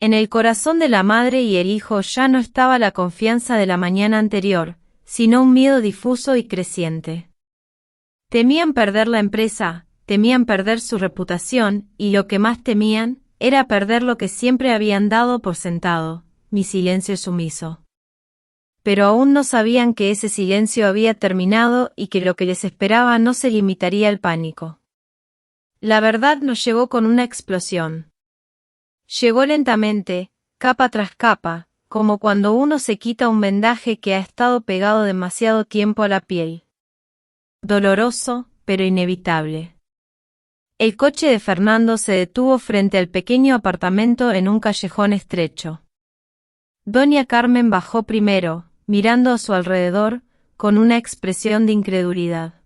En el corazón de la madre y el hijo ya no estaba la confianza de la mañana anterior, sino un miedo difuso y creciente. Temían perder la empresa, temían perder su reputación, y lo que más temían era perder lo que siempre habían dado por sentado, mi silencio sumiso. Pero aún no sabían que ese silencio había terminado y que lo que les esperaba no se limitaría al pánico. La verdad nos llegó con una explosión. Llegó lentamente, capa tras capa, como cuando uno se quita un vendaje que ha estado pegado demasiado tiempo a la piel. Doloroso, pero inevitable. El coche de Fernando se detuvo frente al pequeño apartamento en un callejón estrecho. Doña Carmen bajó primero, mirando a su alrededor, con una expresión de incredulidad.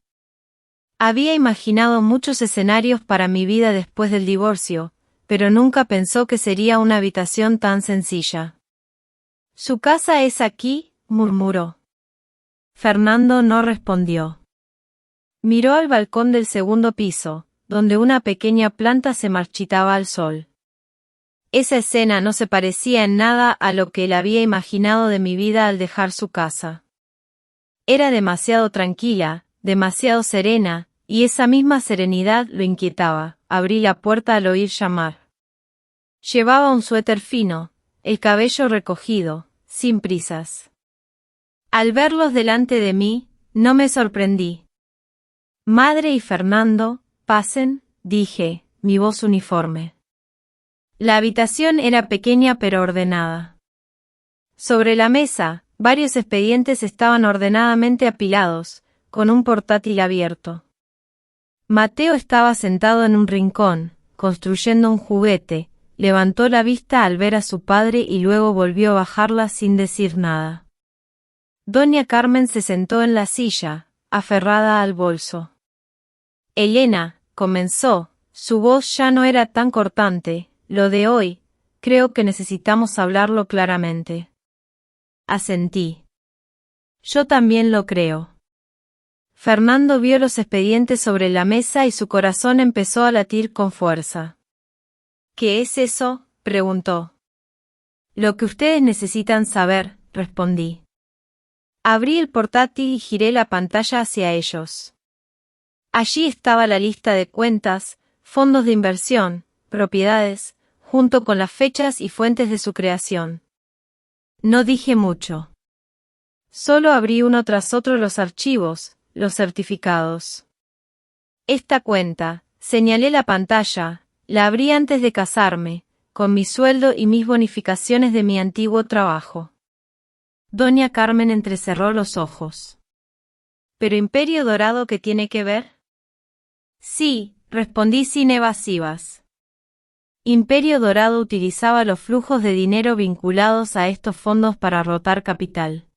Había imaginado muchos escenarios para mi vida después del divorcio, pero nunca pensó que sería una habitación tan sencilla. «¿Su casa es aquí?», murmuró. Fernando no respondió. Miró al balcón del segundo piso, donde una pequeña planta se marchitaba al sol. Esa escena no se parecía en nada a lo que él había imaginado de mi vida al dejar su casa. Era demasiado tranquila, demasiado serena, y esa misma serenidad lo inquietaba. Abrí la puerta al oír llamar. Llevaba un suéter fino, el cabello recogido, sin prisas. Al verlos delante de mí, no me sorprendí. «Madre y Fernando, pasen», dije, mi voz uniforme. La habitación era pequeña pero ordenada. Sobre la mesa, varios expedientes estaban ordenadamente apilados, con un portátil abierto. Mateo estaba sentado en un rincón, construyendo un juguete, levantó la vista al ver a su padre y luego volvió a bajarla sin decir nada. Doña Carmen se sentó en la silla, aferrada al bolso. «Elena», comenzó, su voz ya no era tan cortante, «lo de hoy, creo que necesitamos hablarlo claramente». Asentí. «Yo también lo creo». Fernando vio los expedientes sobre la mesa y su corazón empezó a latir con fuerza. «¿Qué es eso?», preguntó. «Lo que ustedes necesitan saber», respondí. Abrí el portátil y giré la pantalla hacia ellos. Allí estaba la lista de cuentas, fondos de inversión, propiedades, junto con las fechas y fuentes de su creación. No dije mucho. Solo abrí uno tras otro los archivos, los certificados. «Esta cuenta», señalé la pantalla, «la abrí antes de casarme, con mi sueldo y mis bonificaciones de mi antiguo trabajo». Doña Carmen entrecerró los ojos. «¿Pero Imperio Dorado qué tiene que ver?». «Sí», respondí sin evasivas. Imperio Dorado utilizaba los flujos de dinero vinculados a estos fondos para rotar capital.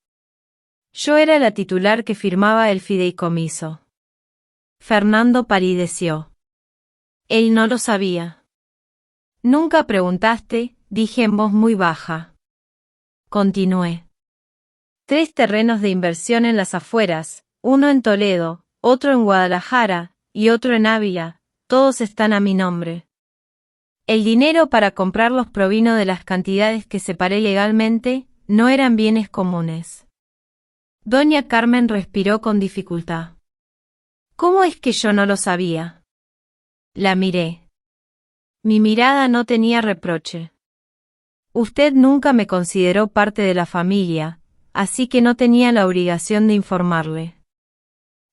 Yo era la titular que firmaba el fideicomiso. Fernando palideció. Él no lo sabía. «Nunca preguntaste», dije en voz muy baja. Continué. 3 terrenos de inversión en las afueras, uno en Toledo, otro en Guadalajara, y otro en Ávila, todos están a mi nombre. El dinero para comprarlos provino de las cantidades que separé legalmente, no eran bienes comunes. Doña Carmen respiró con dificultad. «¿Cómo es que yo no lo sabía?». La miré. Mi mirada no tenía reproche. «Usted nunca me consideró parte de la familia, así que no tenía la obligación de informarle».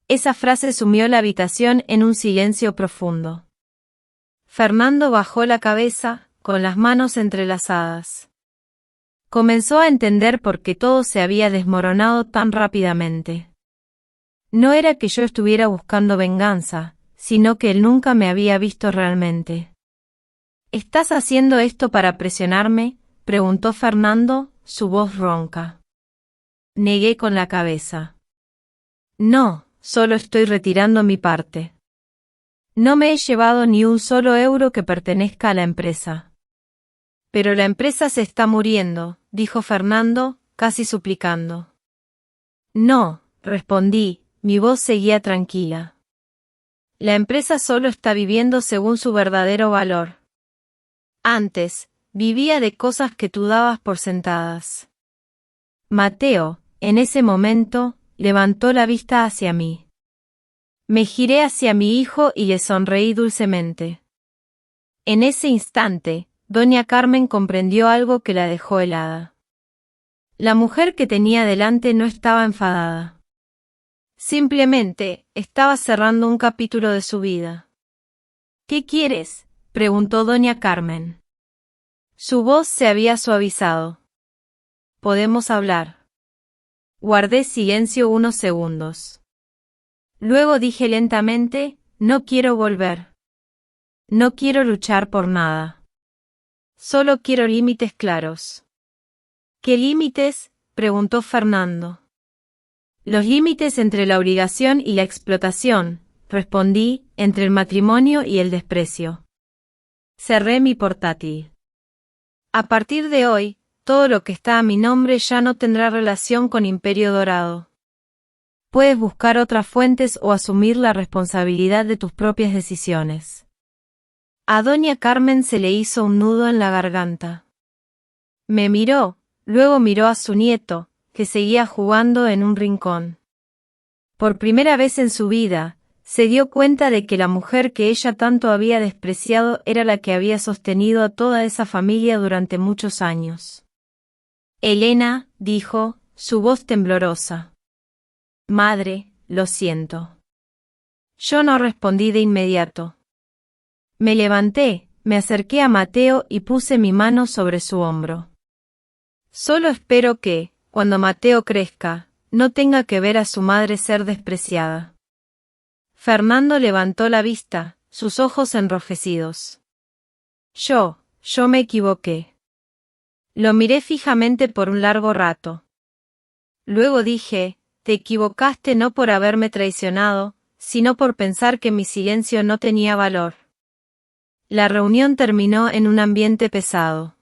Esa frase sumió la habitación en un silencio profundo. Fernando bajó la cabeza, con las manos entrelazadas. Comenzó a entender por qué todo se había desmoronado tan rápidamente. No era que yo estuviera buscando venganza, sino que él nunca me había visto realmente. «¿Estás haciendo esto para presionarme?», preguntó Fernando, su voz ronca. Negué con la cabeza. «No, solo estoy retirando mi parte. No me he llevado ni un solo euro que pertenezca a la empresa». «Pero la empresa se está muriendo», dijo Fernando, casi suplicando. «No», respondí, mi voz seguía tranquila. «La empresa solo está viviendo según su verdadero valor. Antes, vivía de cosas que tú dabas por sentadas». Mateo, en ese momento, levantó la vista hacia mí. Me giré hacia mi hijo y le sonreí dulcemente. En ese instante, Doña Carmen comprendió algo que la dejó helada. La mujer que tenía delante no estaba enfadada. Simplemente, estaba cerrando un capítulo de su vida. «¿Qué quieres?», preguntó Doña Carmen. Su voz se había suavizado. «¿Podemos hablar?». Guardé silencio unos segundos. Luego dije lentamente, no quiero volver. No quiero luchar por nada. Solo quiero límites claros. ¿Qué límites?, preguntó Fernando. Los límites entre la obligación y la explotación, respondí, entre el matrimonio y el desprecio. Cerré mi portátil. A partir de hoy, todo lo que está a mi nombre ya no tendrá relación con Imperio Dorado. Puedes buscar otras fuentes o asumir la responsabilidad de tus propias decisiones. A doña Carmen se le hizo un nudo en la garganta. Me miró, luego miró a su nieto, que seguía jugando en un rincón. Por primera vez en su vida, se dio cuenta de que la mujer que ella tanto había despreciado era la que había sostenido a toda esa familia durante muchos años. Elena, dijo, su voz temblorosa. Madre, lo siento. Yo no respondí de inmediato. Me levanté, me acerqué a Mateo y puse mi mano sobre su hombro. Solo espero que, cuando Mateo crezca, no tenga que ver a su madre ser despreciada. Fernando levantó la vista, sus ojos enrojecidos. Yo me equivoqué. Lo miré fijamente por un largo rato. Luego dije, te equivocaste no por haberme traicionado, sino por pensar que mi silencio no tenía valor. La reunión terminó en un ambiente pesado.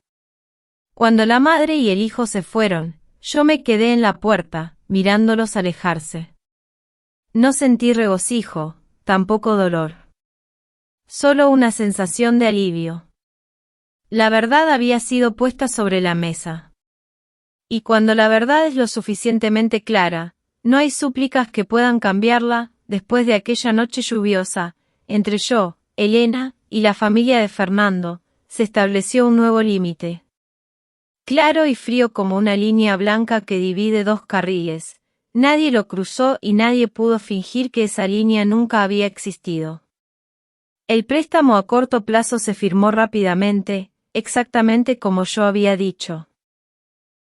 Cuando la madre y el hijo se fueron, yo me quedé en la puerta, mirándolos alejarse. No sentí regocijo, tampoco dolor. Solo una sensación de alivio. La verdad había sido puesta sobre la mesa. Y cuando la verdad es lo suficientemente clara, no hay súplicas que puedan cambiarla. Después de aquella noche lluviosa, entre yo, Elena, y la familia de Fernando, se estableció un nuevo límite. Claro y frío como una línea blanca que divide dos carriles. Nadie lo cruzó y nadie pudo fingir que esa línea nunca había existido. El préstamo a corto plazo se firmó rápidamente, exactamente como yo había dicho.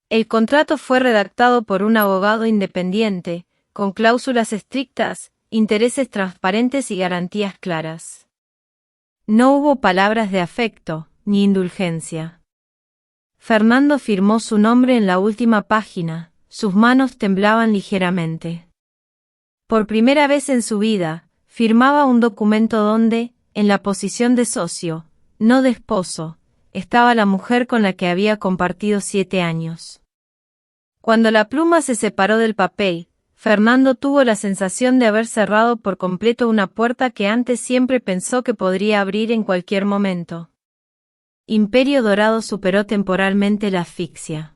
El contrato fue redactado por un abogado independiente, con cláusulas estrictas, intereses transparentes y garantías claras. No hubo palabras de afecto, ni indulgencia. Fernando firmó su nombre en la última página, sus manos temblaban ligeramente. Por primera vez en su vida, firmaba un documento donde, en la posición de socio, no de esposo, estaba la mujer con la que había compartido 7 años. Cuando la pluma se separó del papel, Fernando tuvo la sensación de haber cerrado por completo una puerta que antes siempre pensó que podría abrir en cualquier momento. Imperio Dorado superó temporalmente la asfixia.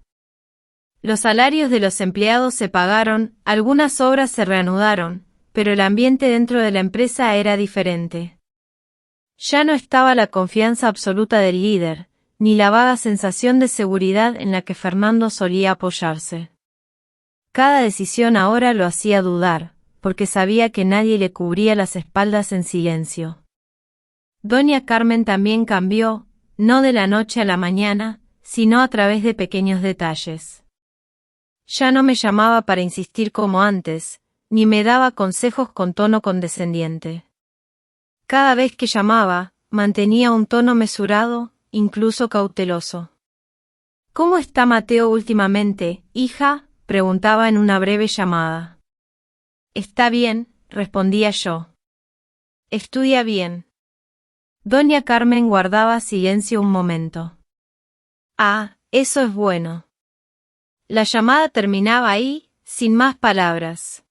Los salarios de los empleados se pagaron, algunas obras se reanudaron, pero el ambiente dentro de la empresa era diferente. Ya no estaba la confianza absoluta del líder, ni la vaga sensación de seguridad en la que Fernando solía apoyarse. Cada decisión ahora lo hacía dudar, porque sabía que nadie le cubría las espaldas en silencio. Doña Carmen también cambió, no de la noche a la mañana, sino a través de pequeños detalles. Ya no me llamaba para insistir como antes, ni me daba consejos con tono condescendiente. Cada vez que llamaba, mantenía un tono mesurado, incluso cauteloso. ¿Cómo está Mateo últimamente, hija?, preguntaba en una breve llamada. Está bien, respondía yo. Estudia bien. Doña Carmen guardaba silencio un momento. Ah, eso es bueno. La llamada terminaba ahí, sin más palabras.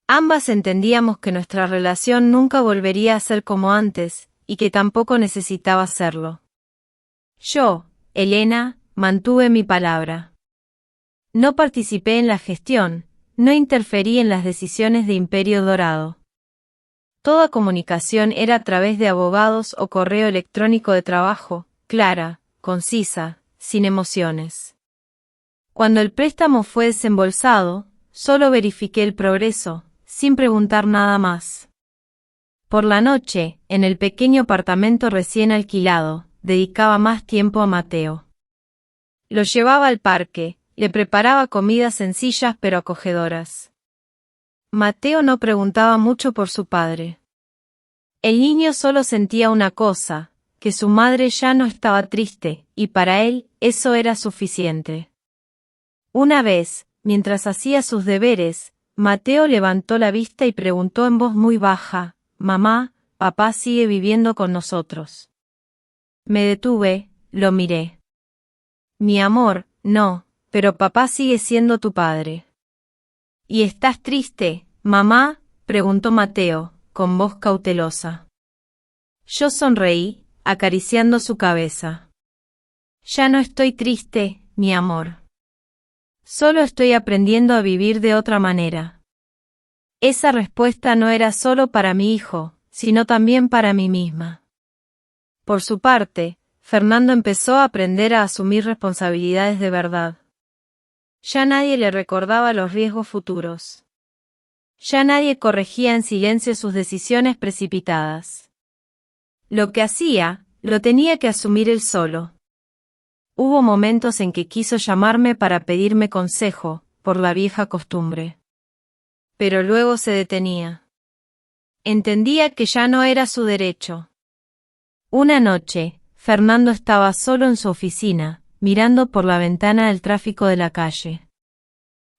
Ambas entendíamos que nuestra relación nunca volvería a ser como antes, y que tampoco necesitaba serlo. Yo, Elena, mantuve mi palabra. No participé en la gestión, no interferí en las decisiones de Imperio Dorado. Toda comunicación era a través de abogados o correo electrónico de trabajo, clara, concisa, sin emociones. Cuando el préstamo fue desembolsado, solo verifiqué el progreso, sin preguntar nada más. Por la noche, en el pequeño apartamento recién alquilado, dedicaba más tiempo a Mateo. Lo llevaba al parque, le preparaba comidas sencillas pero acogedoras. Mateo no preguntaba mucho por su padre. El niño solo sentía una cosa, que su madre ya no estaba triste, y para él, eso era suficiente. Una vez, mientras hacía sus deberes, Mateo levantó la vista y preguntó en voz muy baja, «Mamá, ¿papá sigue viviendo con nosotros?» Me detuve, lo miré. «Mi amor, no, pero papá sigue siendo tu padre». «¿Y estás triste, mamá?», preguntó Mateo, con voz cautelosa. Yo sonreí, acariciando su cabeza. «Ya no estoy triste, mi amor. Solo estoy aprendiendo a vivir de otra manera». Esa respuesta no era solo para mi hijo, sino también para mí misma. Por su parte, Fernando empezó a aprender a asumir responsabilidades de verdad. Ya nadie le recordaba los riesgos futuros. Ya nadie corregía en silencio sus decisiones precipitadas. Lo que hacía, lo tenía que asumir él solo. Hubo momentos en que quiso llamarme para pedirme consejo, por la vieja costumbre. Pero luego se detenía. Entendía que ya no era su derecho. Una noche, Fernando estaba solo en su oficina, mirando por la ventana del tráfico de la calle.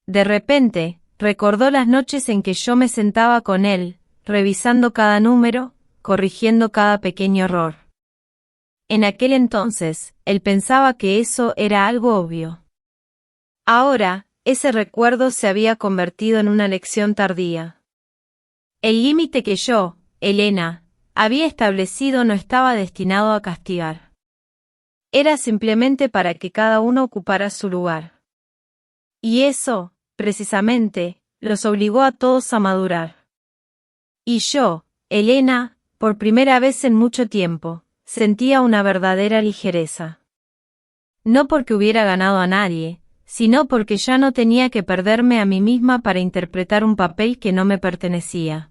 De repente, recordó las noches en que yo me sentaba con él, revisando cada número, corrigiendo cada pequeño error. En aquel entonces, él pensaba que eso era algo obvio. Ahora, ese recuerdo se había convertido en una lección tardía. El límite que yo, Elena, había establecido no estaba destinado a castigar. Era simplemente para que cada uno ocupara su lugar. Y eso, precisamente, los obligó a todos a madurar. Y yo, Elena, por primera vez en mucho tiempo, sentía una verdadera ligereza. No porque hubiera ganado a nadie, sino porque ya no tenía que perderme a mí misma para interpretar un papel que no me pertenecía.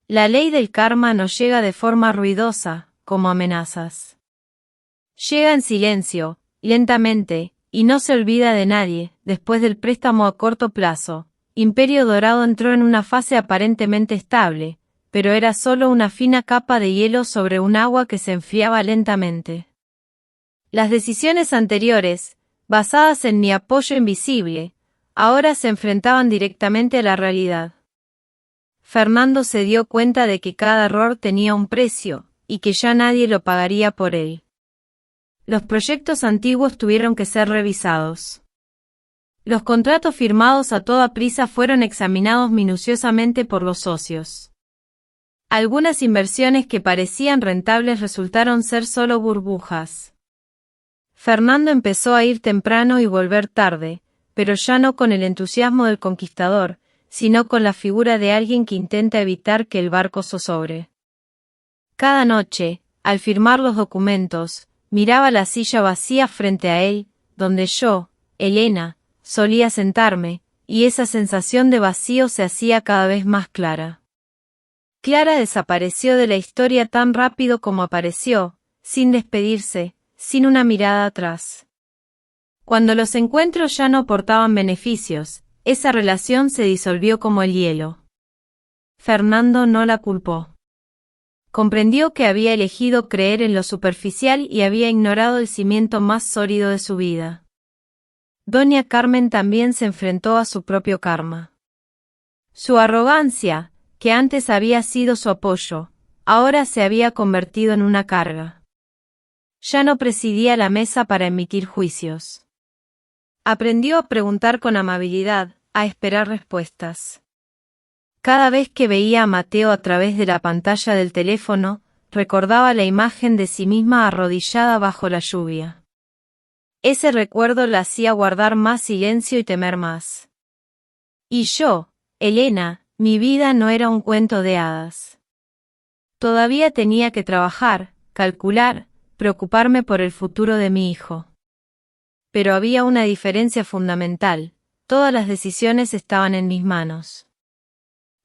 La ley del karma no llega de forma ruidosa, como amenazas. Llega en silencio, lentamente, y no se olvida de nadie. Después del préstamo a corto plazo, Imperio Dorado entró en una fase aparentemente estable, pero era solo una fina capa de hielo sobre un agua que se enfriaba lentamente. Las decisiones anteriores, basadas en mi apoyo invisible, ahora se enfrentaban directamente a la realidad. Fernando se dio cuenta de que cada error tenía un precio, y que ya nadie lo pagaría por él. Los proyectos antiguos tuvieron que ser revisados. Los contratos firmados a toda prisa fueron examinados minuciosamente por los socios. Algunas inversiones que parecían rentables resultaron ser solo burbujas. Fernando empezó a ir temprano y volver tarde, pero ya no con el entusiasmo del conquistador, sino con la figura de alguien que intenta evitar que el barco zozobre. Cada noche, al firmar los documentos, miraba la silla vacía frente a él, donde yo, Elena, solía sentarme, y esa sensación de vacío se hacía cada vez más clara. Clara desapareció de la historia tan rápido como apareció, sin despedirse, sin una mirada atrás. Cuando los encuentros ya no aportaban beneficios, esa relación se disolvió como el hielo. Fernando no la culpó. Comprendió que había elegido creer en lo superficial y había ignorado el cimiento más sólido de su vida. Doña Carmen también se enfrentó a su propio karma. Su arrogancia, que antes había sido su apoyo, ahora se había convertido en una carga. Ya no presidía la mesa para emitir juicios. Aprendió a preguntar con amabilidad, a esperar respuestas. Cada vez que veía a Mateo a través de la pantalla del teléfono, recordaba la imagen de sí misma arrodillada bajo la lluvia. Ese recuerdo la hacía guardar más silencio y temer más. Y yo, Elena, mi vida no era un cuento de hadas. Todavía tenía que trabajar, calcular, preocuparme por el futuro de mi hijo. Pero había una diferencia fundamental: todas las decisiones estaban en mis manos.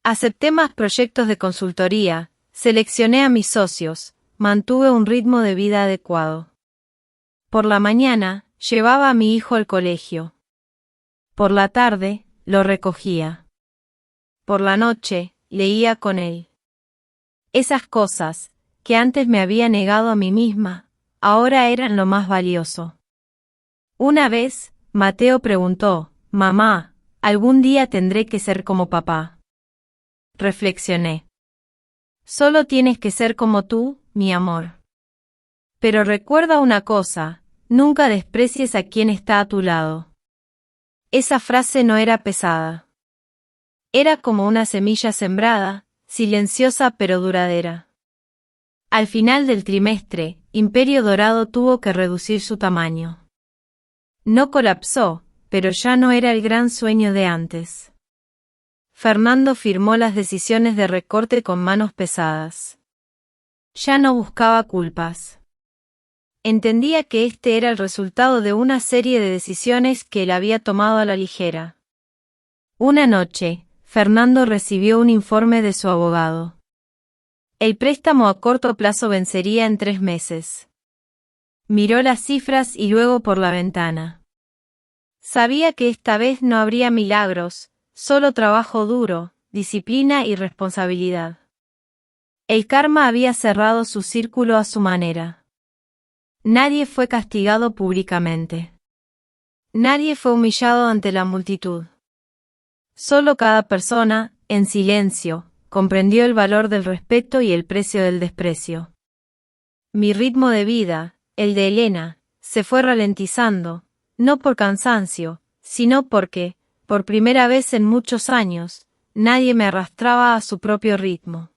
Acepté más proyectos de consultoría, seleccioné a mis socios, mantuve un ritmo de vida adecuado. Por la mañana, llevaba a mi hijo al colegio. Por la tarde, lo recogía. por la noche, leía con él. Esas cosas, que antes me había negado a mí misma, ahora eran lo más valioso. Una vez, Mateo preguntó, «Mamá, ¿algún día tendré que ser como papá?» Reflexioné. Solo tienes que ser como tú, mi amor. Pero recuerda una cosa, nunca desprecies a quien está a tu lado. Esa frase no era pesada. Era como una semilla sembrada, silenciosa pero duradera. Al final del trimestre, Imperio Dorado tuvo que reducir su tamaño. No colapsó, pero ya no era el gran sueño de antes. Fernando firmó las decisiones de recorte con manos pesadas. Ya no buscaba culpas. Entendía que este era el resultado de una serie de decisiones que él había tomado a la ligera. Una noche, Fernando recibió un informe de su abogado. El préstamo a corto plazo vencería en 3 meses. Miró las cifras y luego por la ventana. Sabía que esta vez no habría milagros, solo trabajo duro, disciplina y responsabilidad. El karma había cerrado su círculo a su manera. Nadie fue castigado públicamente. Nadie fue humillado ante la multitud. Solo cada persona, en silencio, comprendió el valor del respeto y el precio del desprecio. Mi ritmo de vida, el de Elena, se fue ralentizando, no por cansancio, sino porque, por primera vez en muchos años, nadie me arrastraba a su propio ritmo.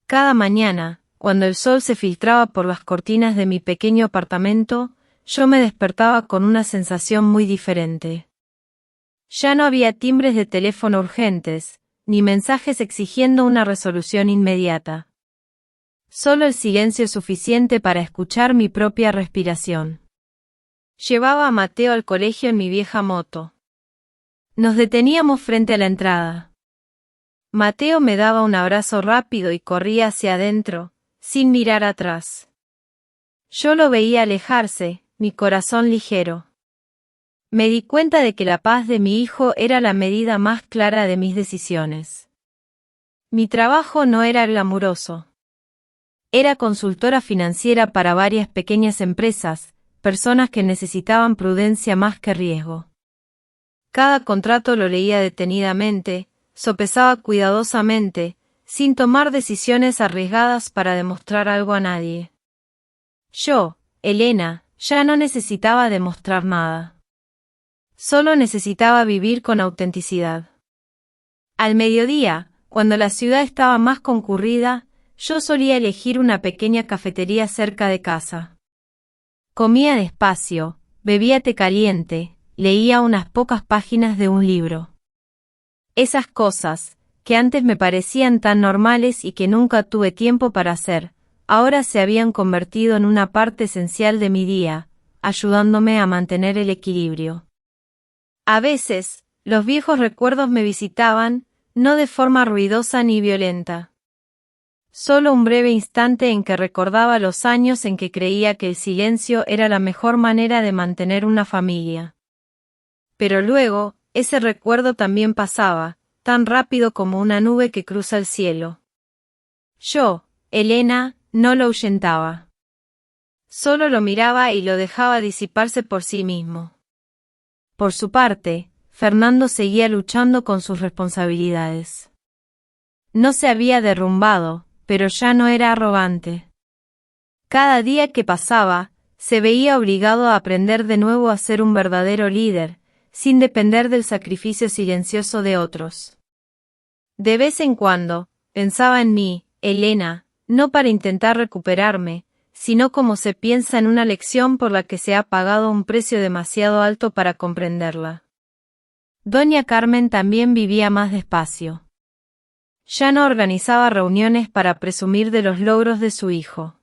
Cada mañana, cuando el sol se filtraba por las cortinas de mi pequeño apartamento, yo me despertaba con una sensación muy diferente. Ya no había timbres de teléfono urgentes, ni mensajes exigiendo una resolución inmediata. Solo el silencio suficiente para escuchar mi propia respiración. Llevaba a Mateo al colegio en mi vieja moto. Nos deteníamos frente a la entrada. Mateo me daba un abrazo rápido y corría hacia adentro, sin mirar atrás. Yo lo veía alejarse, mi corazón ligero. Me di cuenta de que la paz de mi hijo era la medida más clara de mis decisiones. Mi trabajo no era glamuroso. Era consultora financiera para varias pequeñas empresas, personas que necesitaban prudencia más que riesgo. Cada contrato lo leía detenidamente, sopesaba cuidadosamente, sin tomar decisiones arriesgadas para demostrar algo a nadie. Yo, Elena, ya no necesitaba demostrar nada. Solo necesitaba vivir con autenticidad. Al mediodía, cuando la ciudad estaba más concurrida, yo solía elegir una pequeña cafetería cerca de casa. Comía despacio, bebía té caliente, leía unas pocas páginas de un libro. Esas cosas, que antes me parecían tan normales y que nunca tuve tiempo para hacer, ahora se habían convertido en una parte esencial de mi día, ayudándome a mantener el equilibrio. A veces, los viejos recuerdos me visitaban, no de forma ruidosa ni violenta. Solo un breve instante en que recordaba los años en que creía que el silencio era la mejor manera de mantener una familia. Pero luego, ese recuerdo también pasaba, tan rápido como una nube que cruza el cielo. Yo, Elena, no lo ahuyentaba. Solo lo miraba y lo dejaba disiparse por sí mismo. Por su parte, Fernando seguía luchando con sus responsabilidades. No se había derrumbado, pero ya no era arrogante. Cada día que pasaba, se veía obligado a aprender de nuevo a ser un verdadero líder, sin depender del sacrificio silencioso de otros. De vez en cuando, pensaba en mí, Elena, no para intentar recuperarme, sino como se piensa en una lección por la que se ha pagado un precio demasiado alto para comprenderla. Doña Carmen también vivía más despacio. Ya no organizaba reuniones para presumir de los logros de su hijo.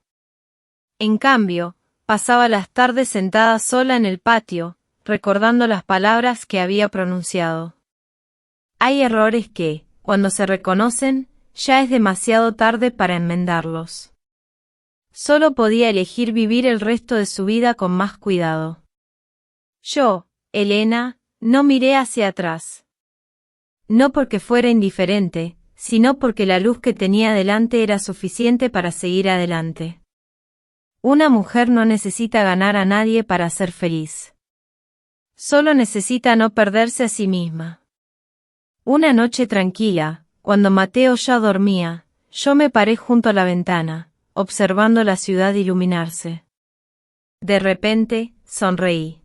En cambio, pasaba las tardes sentada sola en el patio, recordando las palabras que había pronunciado. Hay errores que, cuando se reconocen, ya es demasiado tarde para enmendarlos. Solo podía elegir vivir el resto de su vida con más cuidado. Yo, Elena, no miré hacia atrás. No porque fuera indiferente, sino porque la luz que tenía delante era suficiente para seguir adelante. Una mujer no necesita ganar a nadie para ser feliz. Solo necesita no perderse a sí misma. Una noche tranquila, cuando Mateo ya dormía, yo me paré junto a la ventana, observando la ciudad iluminarse. De repente, sonreí.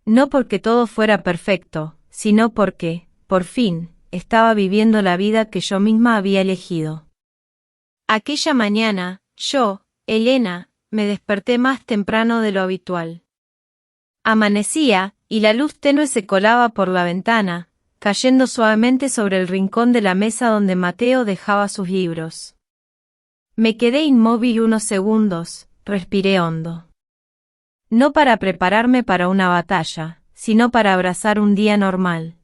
No porque todo fuera perfecto, sino porque, por fin, estaba viviendo la vida que yo misma había elegido. Aquella mañana, yo, Elena, me desperté más temprano de lo habitual. Amanecía, y la luz tenue se colaba por la ventana, cayendo suavemente sobre el rincón de la mesa donde Mateo dejaba sus libros. Me quedé inmóvil unos segundos, respiré hondo. No para prepararme para una batalla, sino para abrazar un día normal.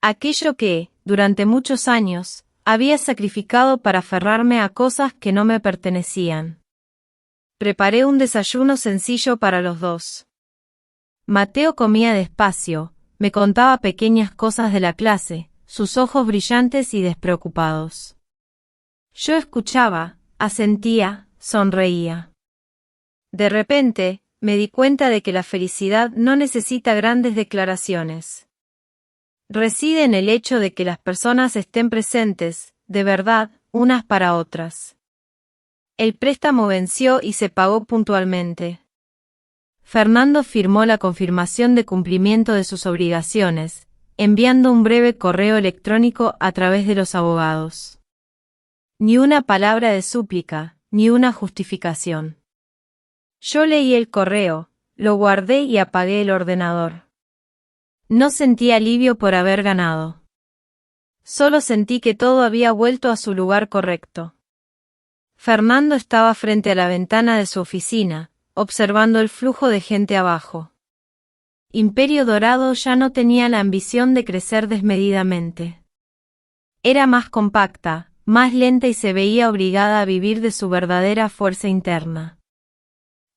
Aquello que, durante muchos años, había sacrificado para aferrarme a cosas que no me pertenecían. Preparé un desayuno sencillo para los dos. Mateo comía despacio, me contaba pequeñas cosas de la clase, sus ojos brillantes y despreocupados. Yo escuchaba, asentía, sonreía. De repente, me di cuenta de que la felicidad no necesita grandes declaraciones. Reside en el hecho de que las personas estén presentes, de verdad, unas para otras. El préstamo venció y se pagó puntualmente. Fernando firmó la confirmación de cumplimiento de sus obligaciones, enviando un breve correo electrónico a través de los abogados. Ni una palabra de súplica, ni una justificación. Yo leí el correo, lo guardé y apagué el ordenador. No sentí alivio por haber ganado. Solo sentí que todo había vuelto a su lugar correcto. Fernando estaba frente a la ventana de su oficina, observando el flujo de gente abajo. Imperio Dorado ya no tenía la ambición de crecer desmedidamente. Era más compacta, más lenta y se veía obligada a vivir de su verdadera fuerza interna.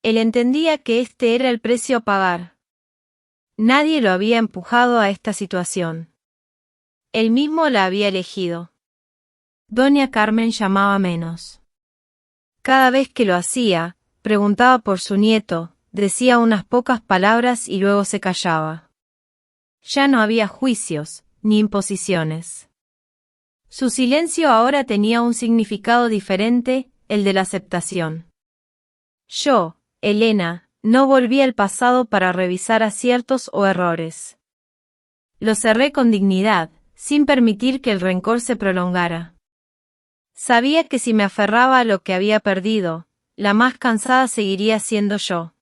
Él entendía que este era el precio a pagar. Nadie lo había empujado a esta situación. Él mismo la había elegido. Doña Carmen llamaba menos. Cada vez que lo hacía, preguntaba por su nieto, decía unas pocas palabras y luego se callaba. Ya no había juicios, ni imposiciones. Su silencio ahora tenía un significado diferente, el de la aceptación. Yo, Elena, no volví al pasado para revisar aciertos o errores. Lo cerré con dignidad, sin permitir que el rencor se prolongara. Sabía que si me aferraba a lo que había perdido, la más cansada seguiría siendo yo.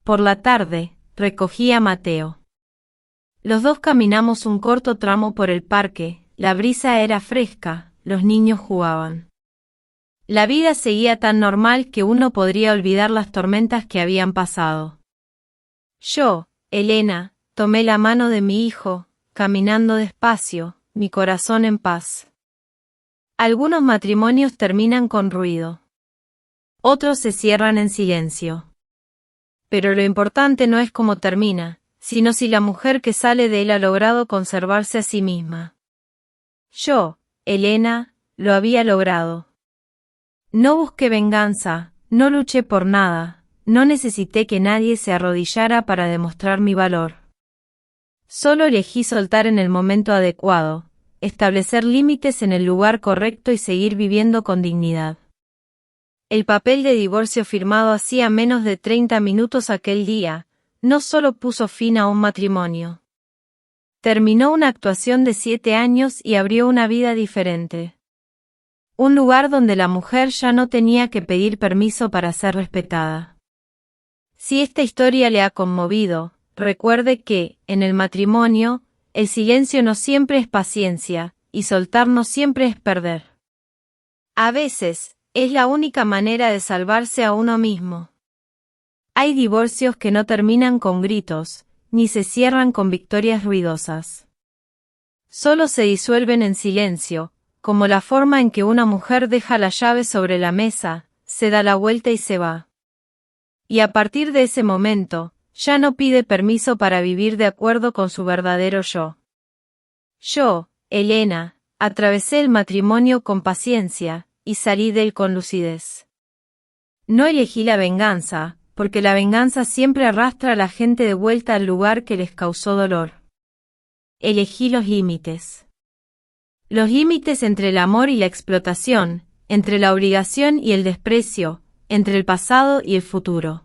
Por la tarde, recogí a Mateo. Los dos caminamos un corto tramo por el parque, la brisa era fresca, los niños jugaban. La vida seguía tan normal que uno podría olvidar las tormentas que habían pasado. Yo, Elena, tomé la mano de mi hijo, caminando despacio, mi corazón en paz. Algunos matrimonios terminan con ruido. Otros se cierran en silencio. Pero lo importante no es cómo termina, sino si la mujer que sale de él ha logrado conservarse a sí misma. Yo, Elena, lo había logrado. No busqué venganza, no luché por nada, no necesité que nadie se arrodillara para demostrar mi valor. Solo elegí soltar en el momento adecuado, establecer límites en el lugar correcto y seguir viviendo con dignidad. El papel de divorcio firmado hacía menos de 30 minutos aquel día, no solo puso fin a un matrimonio. Terminó una actuación de 7 años y abrió una vida diferente. Un lugar donde la mujer ya no tenía que pedir permiso para ser respetada. Si esta historia le ha conmovido, recuerde que, en el matrimonio, el silencio no siempre es paciencia, y soltar no siempre es perder. A veces, es la única manera de salvarse a uno mismo. Hay divorcios que no terminan con gritos, ni se cierran con victorias ruidosas. Solo se disuelven en silencio, como la forma en que una mujer deja la llave sobre la mesa, se da la vuelta y se va. Y a partir de ese momento, ya no pide permiso para vivir de acuerdo con su verdadero yo. Yo, Elena, atravesé el matrimonio con paciencia, y salí de él con lucidez. No elegí la venganza, porque la venganza siempre arrastra a la gente de vuelta al lugar que les causó dolor. Elegí los límites. Los límites entre el amor y la explotación, entre la obligación y el desprecio, entre el pasado y el futuro.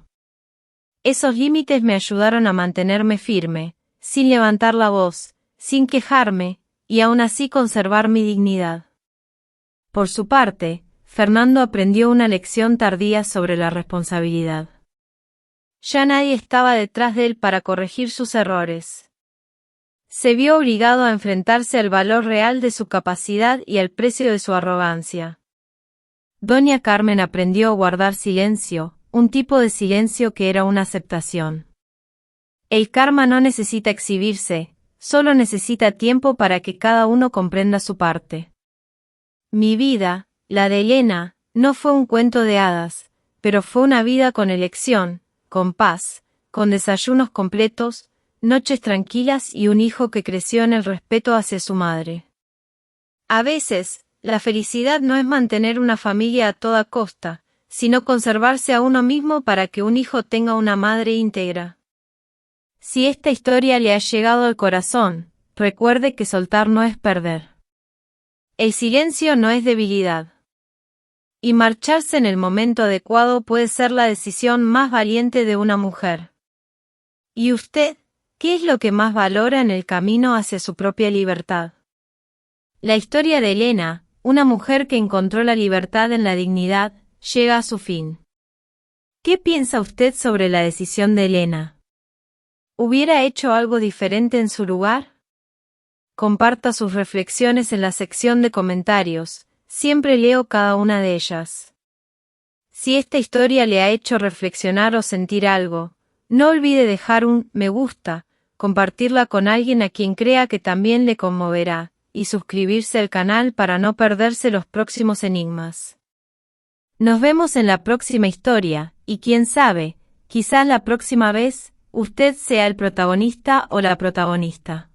Esos límites me ayudaron a mantenerme firme, sin levantar la voz, sin quejarme, y aún así conservar mi dignidad. Por su parte, Fernando aprendió una lección tardía sobre la responsabilidad. Ya nadie estaba detrás de él para corregir sus errores. Se vio obligado a enfrentarse al valor real de su capacidad y al precio de su arrogancia. Doña Carmen aprendió a guardar silencio, un tipo de silencio que era una aceptación. El karma no necesita exhibirse, solo necesita tiempo para que cada uno comprenda su parte. Mi vida, la de Elena, no fue un cuento de hadas, pero fue una vida con elección, con paz, con desayunos completos, noches tranquilas y un hijo que creció en el respeto hacia su madre. A veces, la felicidad no es mantener una familia a toda costa, sino conservarse a uno mismo para que un hijo tenga una madre íntegra. Si esta historia le ha llegado al corazón, recuerde que soltar no es perder. El silencio no es debilidad. Y marcharse en el momento adecuado puede ser la decisión más valiente de una mujer. ¿Y usted, qué es lo que más valora en el camino hacia su propia libertad? La historia de Elena, una mujer que encontró la libertad en la dignidad, llega a su fin. ¿Qué piensa usted sobre la decisión de Elena? ¿Hubiera hecho algo diferente en su lugar? Comparta sus reflexiones en la sección de comentarios, siempre leo cada una de ellas. Si esta historia le ha hecho reflexionar o sentir algo, no olvide dejar un me gusta, compartirla con alguien a quien crea que también le conmoverá, y suscribirse al canal para no perderse los próximos enigmas. Nos vemos en la próxima historia, y quién sabe, quizás la próxima vez, usted sea el protagonista o la protagonista.